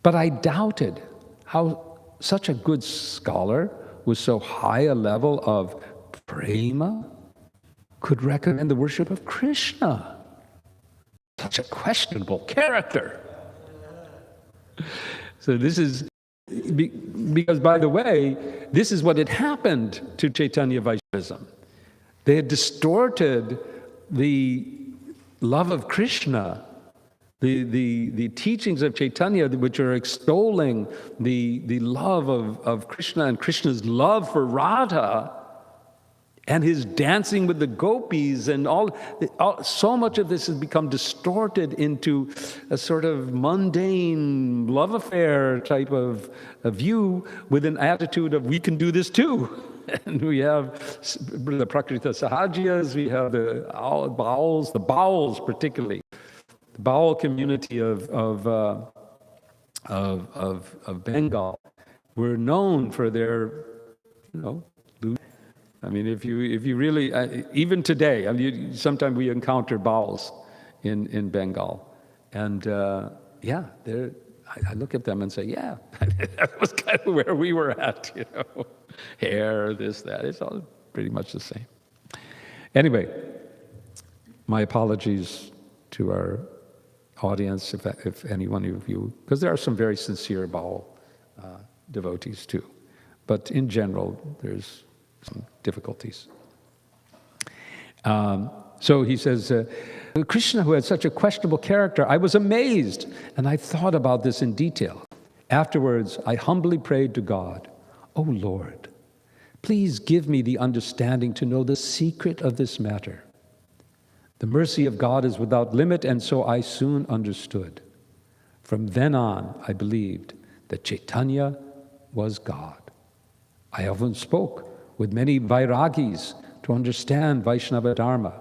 But I doubted how such a good scholar with so high a level of prema could recommend the worship of Krishna. Such a questionable character. So this is, because by the way, this is what had happened to Chaitanya Vaishnavism. They had distorted the love of Krishna, the teachings of Chaitanya, which are extolling the love of Krishna and Krishna's love for Radha, and his dancing with the gopis, and so much of this has become distorted into a sort of mundane love affair type of a view, with an attitude of we can do this too. And we have the Prakrita Sahajias, we have the Bowels particularly. The Bowel community of Bengal were known for their, I mean, if you really, even today, sometimes we encounter Bowels in Bengal. And I look at them and say, yeah, that was kind of where we were at, hair, this, that, it's all pretty much the same. Anyway, my apologies to our audience, if any one of you, because there are some very sincere Bowel devotees too. But in general, there's some difficulties. So he says, Krishna, who had such a questionable character, I was amazed, and I thought about this in detail. Afterwards, I humbly prayed to God, "O Lord, please give me the understanding to know the secret of this matter." The mercy of God is without limit, and so I soon understood. From then on, I believed that Chaitanya was God. I often spoke with many Vairagis to understand Vaishnava Dharma.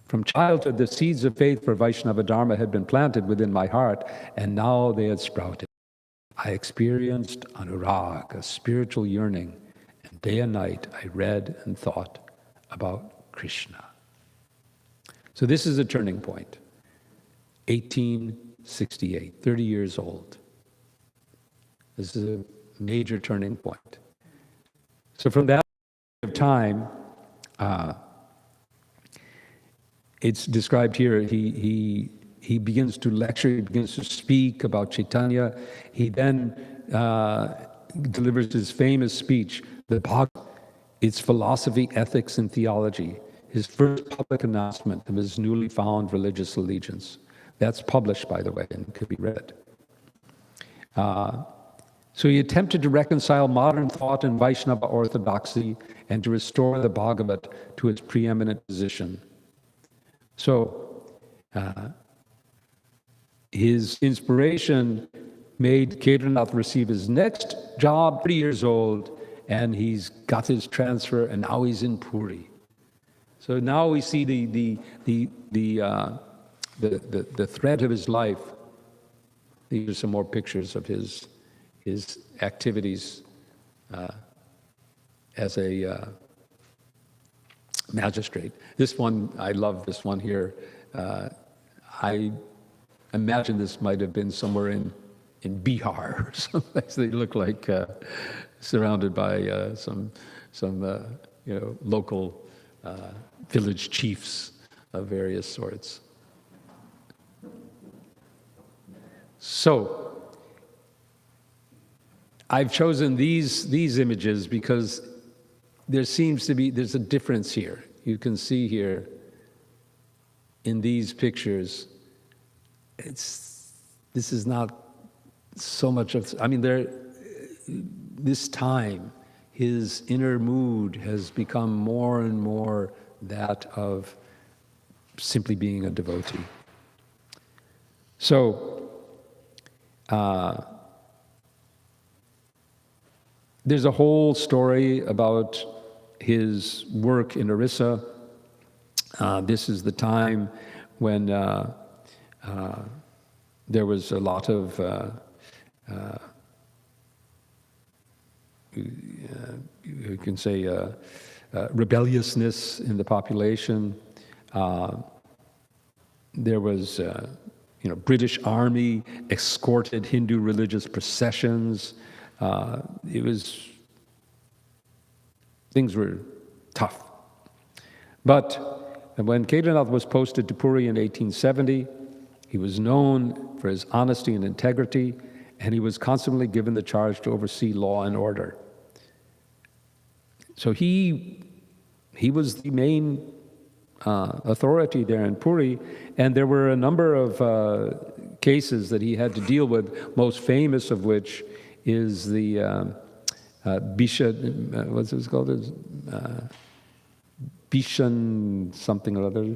From childhood, the seeds of faith for Vaishnava Dharma had been planted within my heart, and now they had sprouted. I experienced anurag, a spiritual yearning, and day and night I read and thought about Krishna. So this is a turning point. 1868, 30 years old. This is a major turning point. So from that time, it's described here, he begins to lecture, he begins to speak about Chaitanya. He then delivers his famous speech, the Bhakti, its philosophy, ethics, and theology, his first public announcement of his newly found religious allegiance. That's published, by the way, and could be read. So he attempted to reconcile modern thought and Vaishnava orthodoxy and to restore the Bhagavat to its preeminent position. So his inspiration made Kedarnath receive his next job, 30 years old, and he's got his transfer, and now he's in Puri. So now we see the thread of his life. These are some more pictures of his activities as a magistrate. This one, I love this one here. I imagine this might have been somewhere in Bihar or someplace. They look like surrounded by some local village chiefs of various sorts. So I've chosen these images because there's a difference here. You can see here in these pictures, this is not so much of, this time, his inner mood has become more and more that of simply being a devotee. So, there's a whole story about his work in Orissa. This is the time when there was a lot of you can say rebelliousness in the population. There was British Army escorted Hindu religious processions. Things were tough. But when Kedarnath was posted to Puri in 1870, he was known for his honesty and integrity, and he was constantly given the charge to oversee law and order. So he was the main authority there in Puri, and there were a number of cases that he had to deal with, most famous of which is the Bisha, what's it called? Bishan something or other.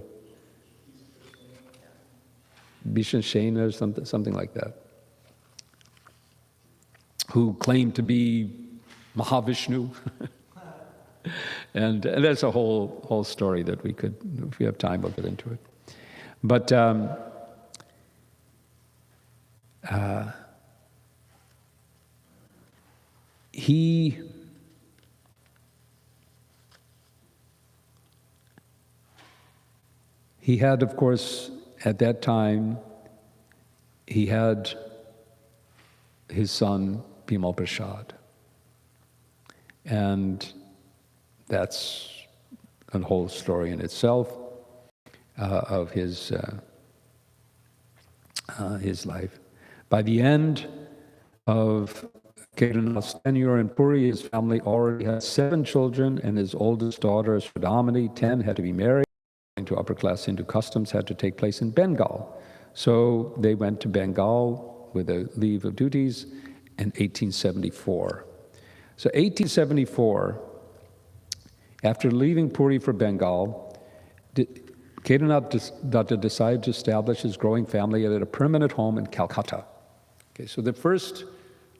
Bishan Shena or something like that, who claimed to be Mahavishnu. And that's a whole story that we could, if we have time, we'll get into it. But he had, of course, at that time, he had his son, Bimal Prasad. And that's a whole story in itself of his life. By the end of Kedarnath's tenure in Puri, his family already had 7 children, and his oldest daughter, Sridhamani, 10, had to be married. To upper-class Hindu customs had to take place in Bengal. So they went to Bengal with a leave of duties in 1874. So 1874, after leaving Puri for Bengal, Kedarnath decided to establish his growing family at a permanent home in Calcutta. Okay, so the first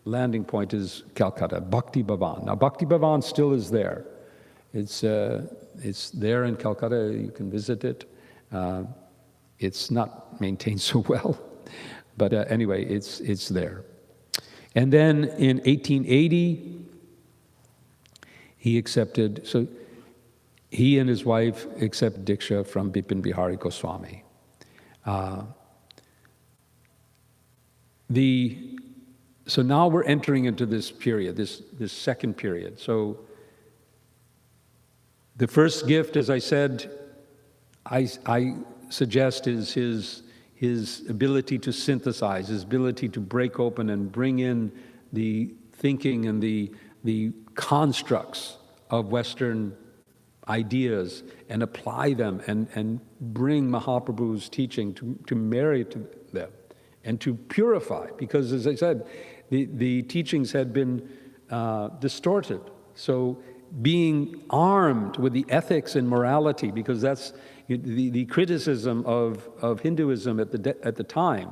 landing point is Calcutta, Bhakti Bhavan. Now, Bhakti Bhavan still is there. It's there in Calcutta. You can visit it. It's not maintained so well, but anyway, it's there. And then in 1880, he accepted. So he and his wife accept Diksha from Bipin Bihari Goswami. So now we're entering into this period, this second period. So the first gift, as I said, I suggest is his ability to synthesize, his ability to break open and bring in the thinking and the constructs of Western ideas and apply them and bring Mahaprabhu's teaching to marry to them and to purify. Because, as I said, the teachings had been distorted. So being armed with the ethics and morality, because that's the criticism of Hinduism at the time,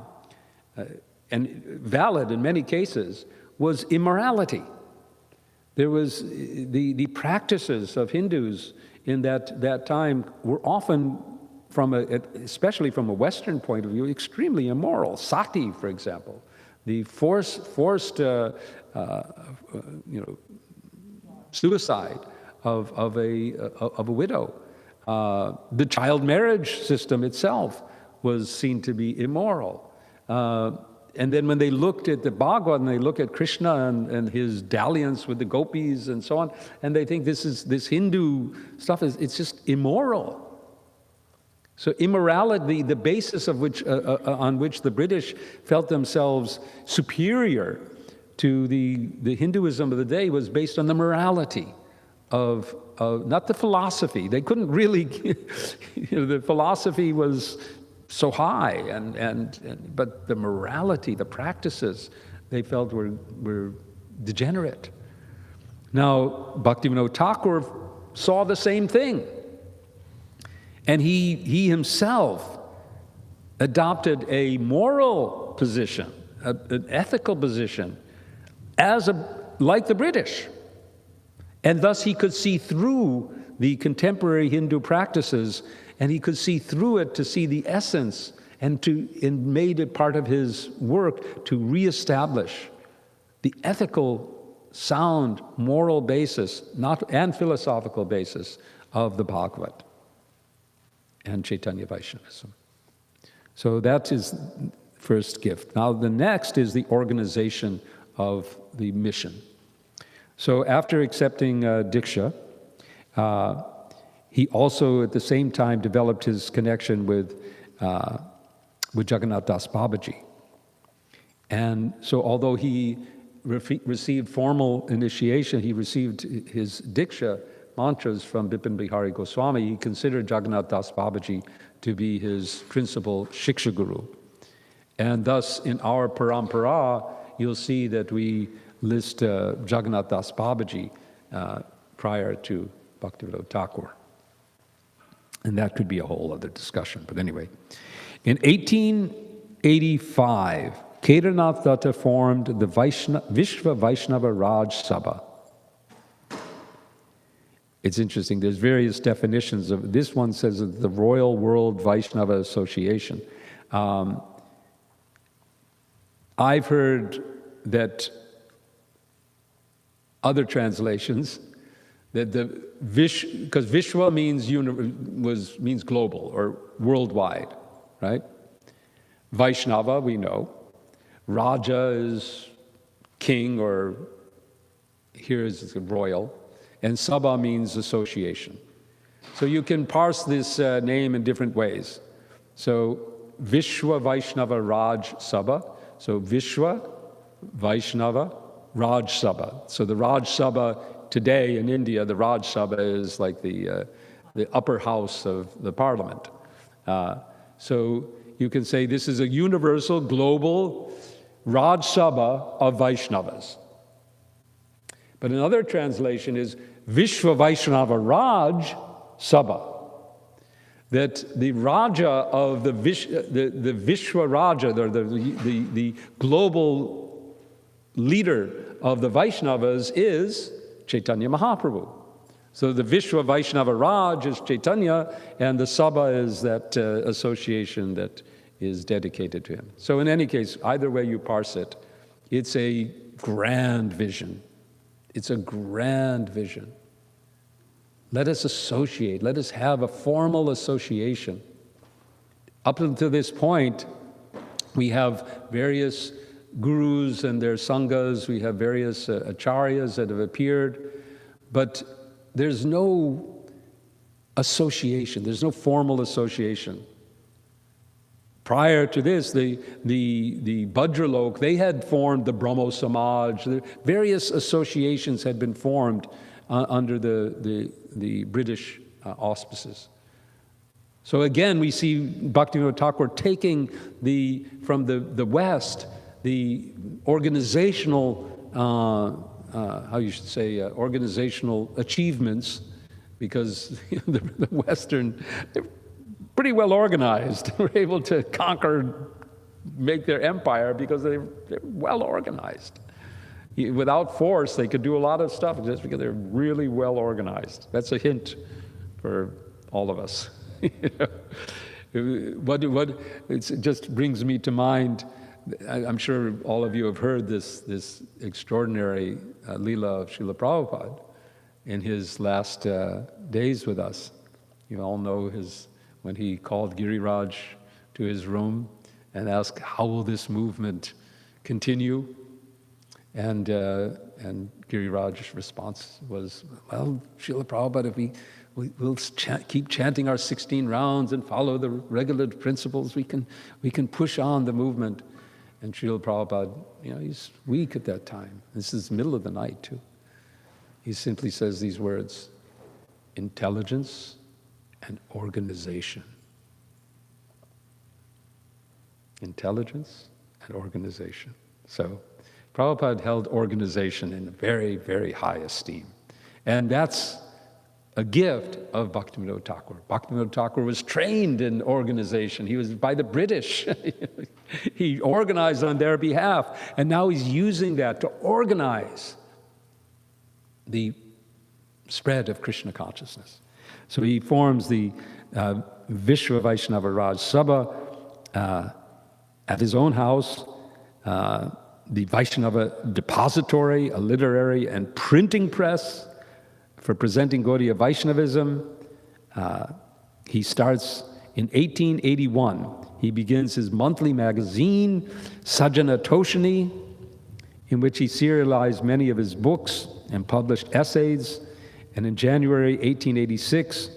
and valid in many cases, was immorality. There was the practices of Hindus in that time were often, especially from a Western point of view, extremely immoral. Sati, for example, the forced suicide of a widow. The child marriage system itself was seen to be immoral. And then when they looked at the Bhagavad and they look at Krishna and his dalliance with the gopis and so on, and they think this Hindu stuff it's just immoral. So immorality, the basis of which on which the British felt themselves superior to the Hinduism of the day was based on the morality of not the philosophy. They couldn't really, the philosophy was so high, but the morality, the practices, they felt were degenerate. Now, Bhakti Vinod Thakur saw the same thing. And he himself adopted a moral position, an ethical position, like the British. And thus he could see through the contemporary Hindu practices, and he could see through it to see the essence, and made it part of his work to reestablish the ethical, sound, moral basis, and philosophical basis of the Bhagavad and Chaitanya Vaishnavism. So that is first gift. Now the next is the organization of the mission. So after accepting Diksha, he also at the same time developed his connection with Jagannath Das Babaji. And so although he received formal initiation, he received his Diksha mantras from Bipin Bihari Goswami, he considered Jagannath Das Babaji to be his principal Shiksha Guru. And thus, in our parampara, you'll see that we list Jagannath Das Babaji prior to Bhakti Vinod Thakur. And that could be a whole other discussion, but anyway. In 1885, Kedarnath Datta formed the Vishva Vaishnava Raj Sabha. It's interesting, there's various definitions of this. One says the Royal World Vaishnava Association. I've heard that other translations, that because Vishwa means global or worldwide, right? Vaishnava, we know. Raja is king, or here is royal. And Sabha means association. So you can parse this name in different ways. So Vishwa Vaishnava Raj Sabha. So Vishwa Vaishnava Raj Sabha. So the Raj Sabha today in India, the Raj Sabha is like the upper house of the parliament. So you can say this is a universal, global Raj Sabha of Vaishnavas. But another translation is Vishva Vaishnava Raj Sabha. That the Raja of the Vishwa Raja, the global leader of the Vaishnavas is Chaitanya Mahaprabhu. So the Vishwa Vaishnava Raj is Chaitanya, and the Sabha is that association that is dedicated to him. So in any case, either way you parse it, it's a grand vision. It's a grand vision. Let us associate. Let us have a formal association. Up until this point, we have various gurus and their sanghas. We have various acharyas that have appeared. But there's no association. There's no formal association. Prior to this, the Bhadralok, they had formed the Brahmo Samaj. Various associations had been formed under the British auspices. So again, we see Bhaktivinoda Thakur taking from the West, the organizational, organizational achievements, because the Western, they're pretty well organized. They were able to make their empire because they're well organized. Without force, they could do a lot of stuff just because they're really well organized. That's a hint for all of us. It just brings me to mind, I'm sure all of you have heard this extraordinary Leela of Srila Prabhupada in his last days with us. You all know when he called Giriraj to his room and asked, how will this movement continue? And Giriraj's response was, well, Srila Prabhupada, if we'll keep chanting our 16 rounds and follow the regular principles, we can push on the movement. And Srila Prabhupada, he's weak at that time. This is the middle of the night, too. He simply says these words, intelligence and organization. Intelligence and organization. So Prabhupada held organization in very, very high esteem. And that's a gift of Bhaktivinoda Thakur. Bhaktivinoda Thakur was trained in organization. He was by the British. He organized on their behalf. And now he's using that to organize the spread of Krishna consciousness. So he forms the Vishwa Vaishnava Raj Sabha at his own house, the Vaishnava Depository, a literary and printing press for presenting Gaudiya Vaishnavism. He starts in 1881. He begins his monthly magazine, Sajjana Toshini, in which he serialized many of his books and published essays. And in January 1886,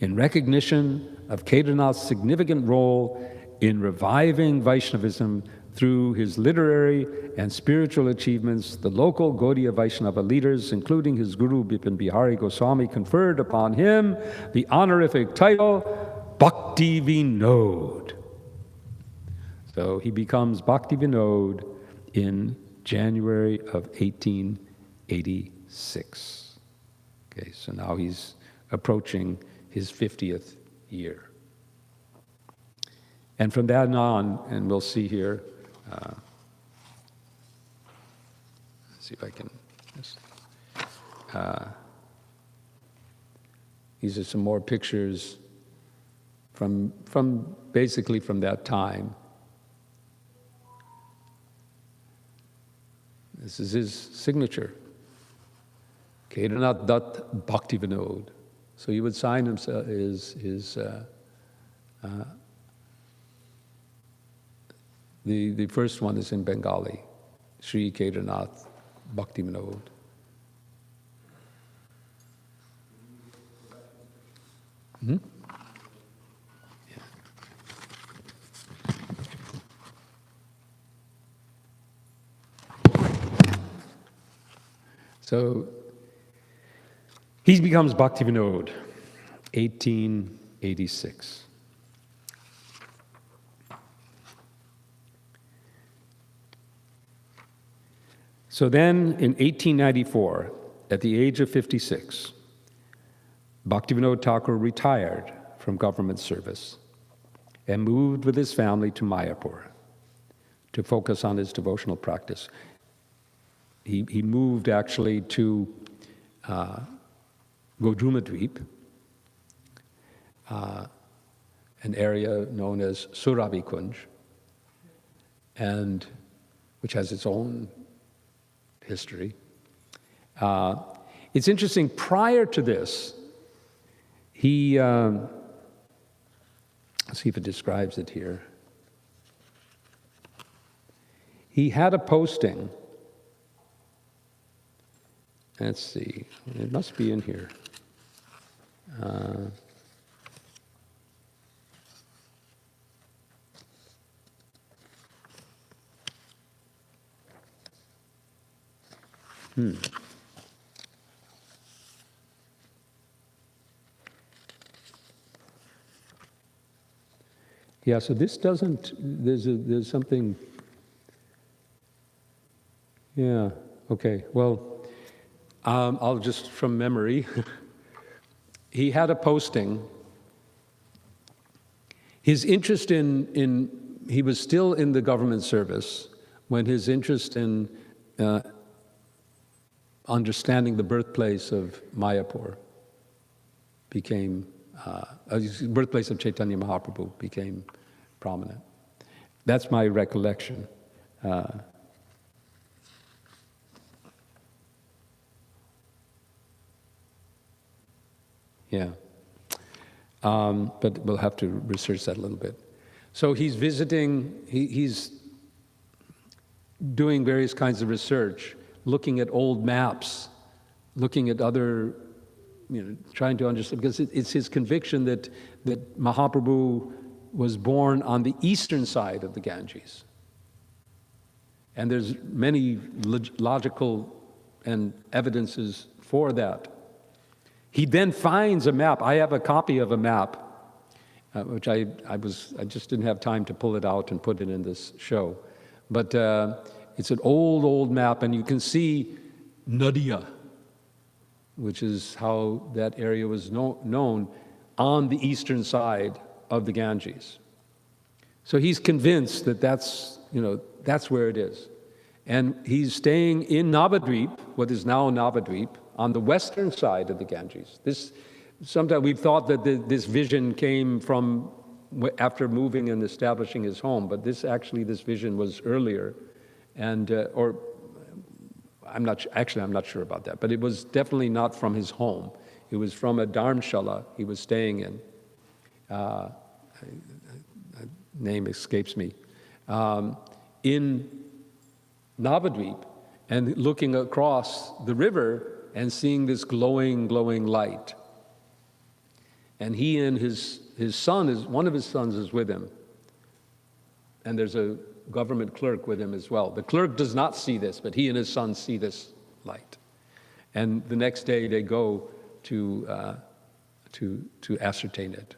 in recognition of Kedarnath's significant role in reviving Vaishnavism through his literary and spiritual achievements, the local Gaudiya Vaishnava leaders, including his guru Bipin Bihari Goswami, conferred upon him the honorific title Bhakti Vinod. So he becomes Bhakti Vinod in January of 1886. Okay, so now he's approaching his 50th year. And from that on, and we'll see here, let's see if I can just, these are some more pictures from basically from that time. This is his signature, Kedarnath Dutt Bhakti Vinod. So he would sign himself the first one is in Bengali, Sri Kedarnath Bhakti Vinod. Hmm? Yeah. So he becomes Bhakti Vinod, 1886. So then, in 1894, at the age of 56, Bhaktivinoda Thakur retired from government service and moved with his family to Mayapur to focus on his devotional practice. He moved actually to Godrumadweep, an area known as Surabikunj, and which has its own history. It's interesting, prior to this, he, let's see if it describes it here. He had a posting. Let's see, it must be in here. Yeah, so this doesn't, there's something, yeah, okay, well, I'll just from memory. He had a posting. His interest in he was still in the government service when his interest in understanding the birthplace of Mayapur became, birthplace of Chaitanya Mahaprabhu became prominent. That's my recollection. Yeah. But we'll have to research that a little bit. So he's visiting, he's doing various kinds of research, looking at old maps, looking at other, trying to understand, because it's his conviction that Mahaprabhu was born on the eastern side of the Ganges. And there's many logical and evidences for that. He then finds a map. I have a copy of a map, which I just didn't have time to pull it out and put it in this show. But it's an old map, and you can see Nadia, which is how that area was known, on the eastern side of the Ganges. So he's convinced that that's where it is. And he's staying in Navadvip, what is now Navadvip, on the western side of the Ganges. Sometimes we've thought that this vision came from after moving and establishing his home, but this vision was earlier, and or I'm not sure about that, but it was definitely not from his home. It was from a dharmshala he was staying in. Name escapes me. In Navadvip, and looking across the river and seeing this glowing light. And he and his son, one of his sons is with him. And there's a government clerk with him as well. The clerk does not see this, but he and his son see this light. And the next day they go to ascertain it.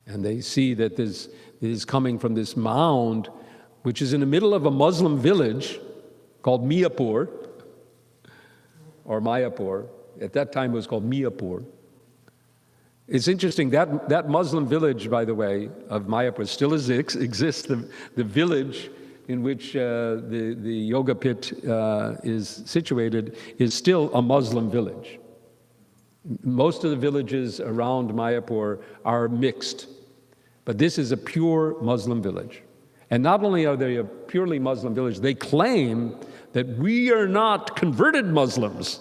And they see that this is coming from this mound, which is in the middle of a Muslim village called Mayapur, or Mayapur. At that time it was called Mayapur. It's interesting, that Muslim village, by the way, of Mayapur still exists. The village in which the yoga pit is situated is still a Muslim village. Most of the villages around Mayapur are mixed, but this is a pure Muslim village. And not only are they a purely Muslim village, they claim that we are not converted Muslims,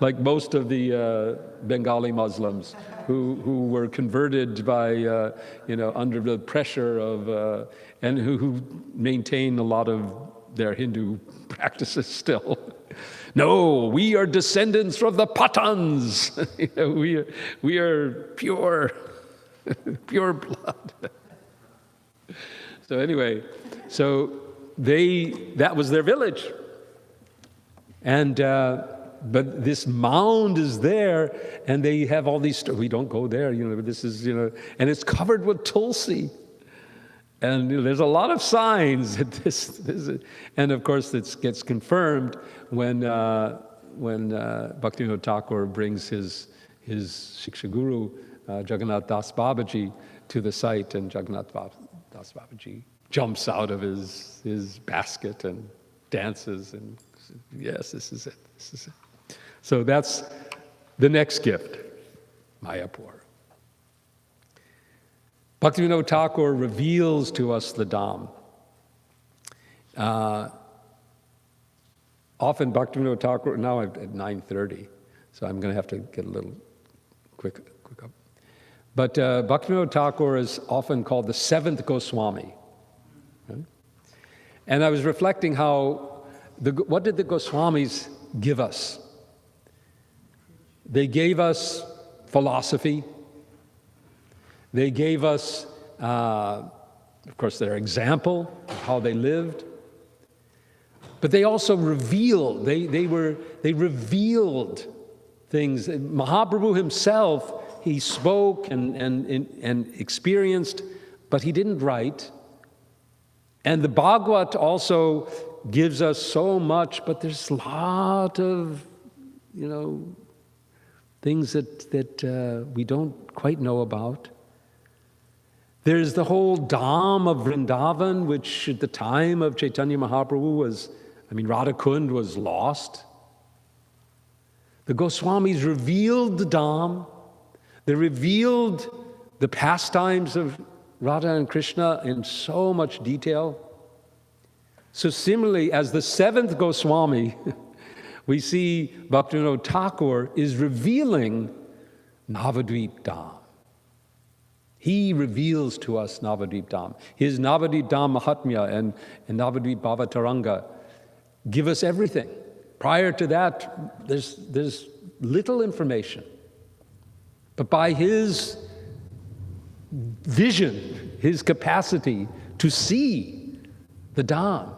like most of the Bengali Muslims who were converted by, under the pressure of, and who maintain a lot of their Hindu practices still. No, we are descendants from the Pathans. We are pure, pure blood. So anyway, that was their village. And, but this mound is there, and they have all these, we don't go there, this is, and it's covered with tulsi. And there's a lot of signs that this and of course it gets confirmed when Bhakti Vinod Thakur brings his Shiksha Guru, Jagannath Das Babaji, to the site, and Jagannath Das Babaji jumps out of his basket and dances, and yes, this is it. So that's the next gift, Mayapur. Bhakti Vinod Thakur reveals to us the Dham. Often Bhaktivinoda Thakur, now I'm at 9:30, so I'm going to have to get a little quick up. But Bhaktivinoda Thakur is often called the seventh Goswami. Right? And I was reflecting how, what did the Goswamis give us? They gave us philosophy. They gave us, of course, their example of how they lived. But they also revealed, they revealed things. Mahaprabhu himself, he spoke and experienced, but he didn't write. And the Bhagavad also gives us so much, but there's a lot of, things that we don't quite know about. There's the whole Dham of Vrindavan, which at the time of Chaitanya Mahaprabhu was, Radha Kund was lost. The Goswamis revealed the Dham. They revealed the pastimes of Radha and Krishna in so much detail. So similarly, as the seventh Goswami, we see Bhaktivinoda Thakur is revealing Navadvip Dham. He reveals to us Navadvip Dham. His Navadvip Dham Mahatmya and Navadvip Bhavataranga give us everything. Prior to that, there's little information. But by his vision, his capacity to see the Dham,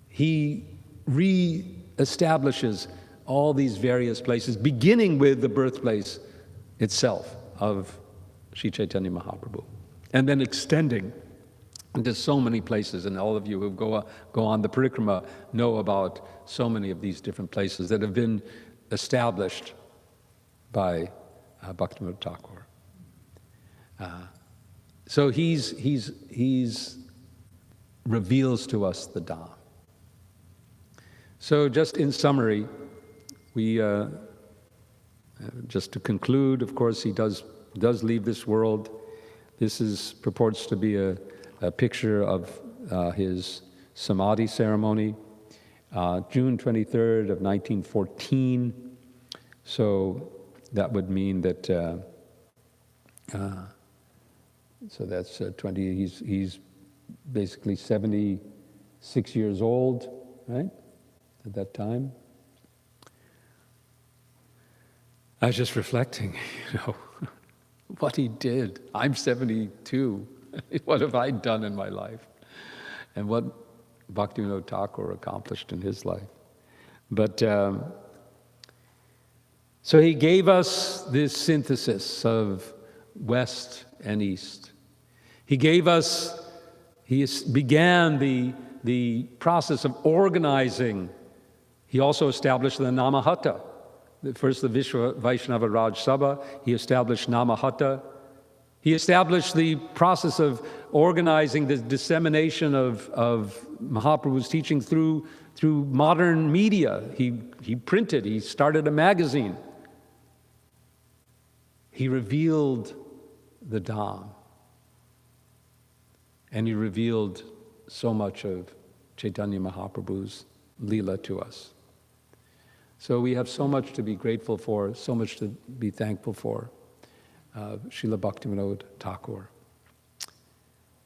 he re-establishes all these various places, beginning with the birthplace itself of Sri Chaitanya Mahaprabhu, and then extending into so many places. And all of you who go on the parikrama know about so many of these different places that have been established by Bhaktivinoda Thakur. So he's reveals to us the Dham. So just in summary, we just to conclude, of course, he does leave this world. This purports to be a picture of his Samadhi ceremony, June 23rd of 1914. So that would mean that, so that's 20, he's basically 76 years old, right, at that time. I was just reflecting, what he did. I'm 72. What have I done in my life? And what Bhaktivinoda Thakur accomplished in his life. But so he gave us this synthesis of West and East. He began the process of organizing. He also established the Namahata. First, the Vishwa Vaishnava Raj Sabha. He established Namahata. He established the process of organizing the dissemination of Mahaprabhu's teaching through modern media. He printed, he started a magazine. He revealed the Dham. And he revealed so much of Chaitanya Mahaprabhu's Leela to us. So we have so much to be grateful for, so much to be thankful for. Srila Bhaktivinoda Thakur.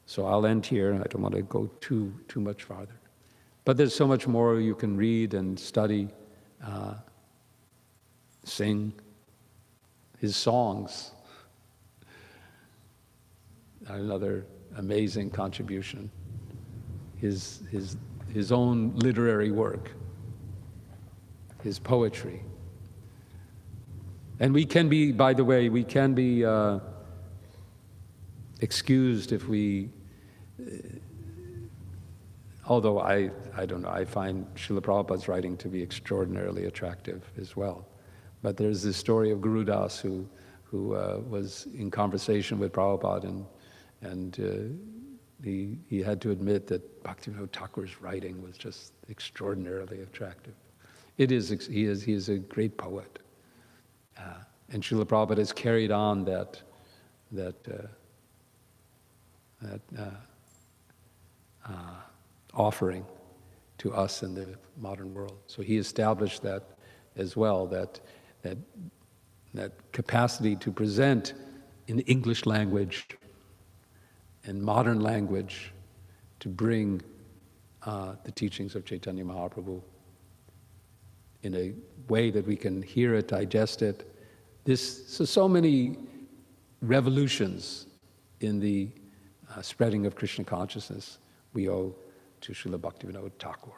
So I'll end here. I don't want to go too much farther. But there's so much more you can read and study, sing. His songs are another amazing contribution. His own literary work, his poetry. And we can be, by the way, excused if we, although I don't know, I find Srila Prabhupada's writing to be extraordinarily attractive as well. But there's this story of Guru Das who was in conversation with Prabhupada and he had to admit that Bhaktivinoda Thakur's writing was just extraordinarily attractive. He is a great poet. And Srila Prabhupada has carried on that offering to us in the modern world. So he established that as well, that capacity to present in English language and modern language to bring the teachings of Chaitanya Mahaprabhu in a way that we can hear it, digest it. So many revolutions in the spreading of Krishna consciousness we owe to Srila Bhaktivinoda Thakur.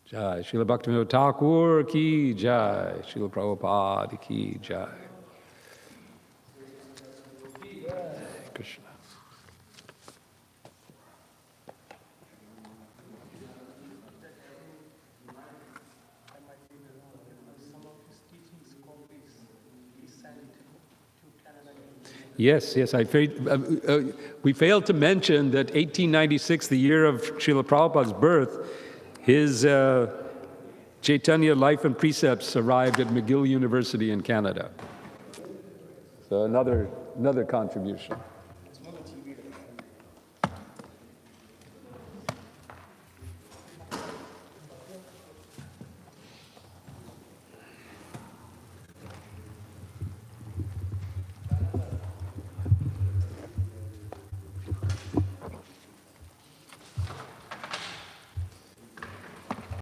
Jai. Srila Bhaktivinoda Thakur ki jai. Srila Prabhupada ki jai. Krishna. Yes, we failed to mention that 1896, the year of Srila Prabhupada's birth, his Chaitanya Life and Precepts arrived at McGill University in Canada. So another contribution.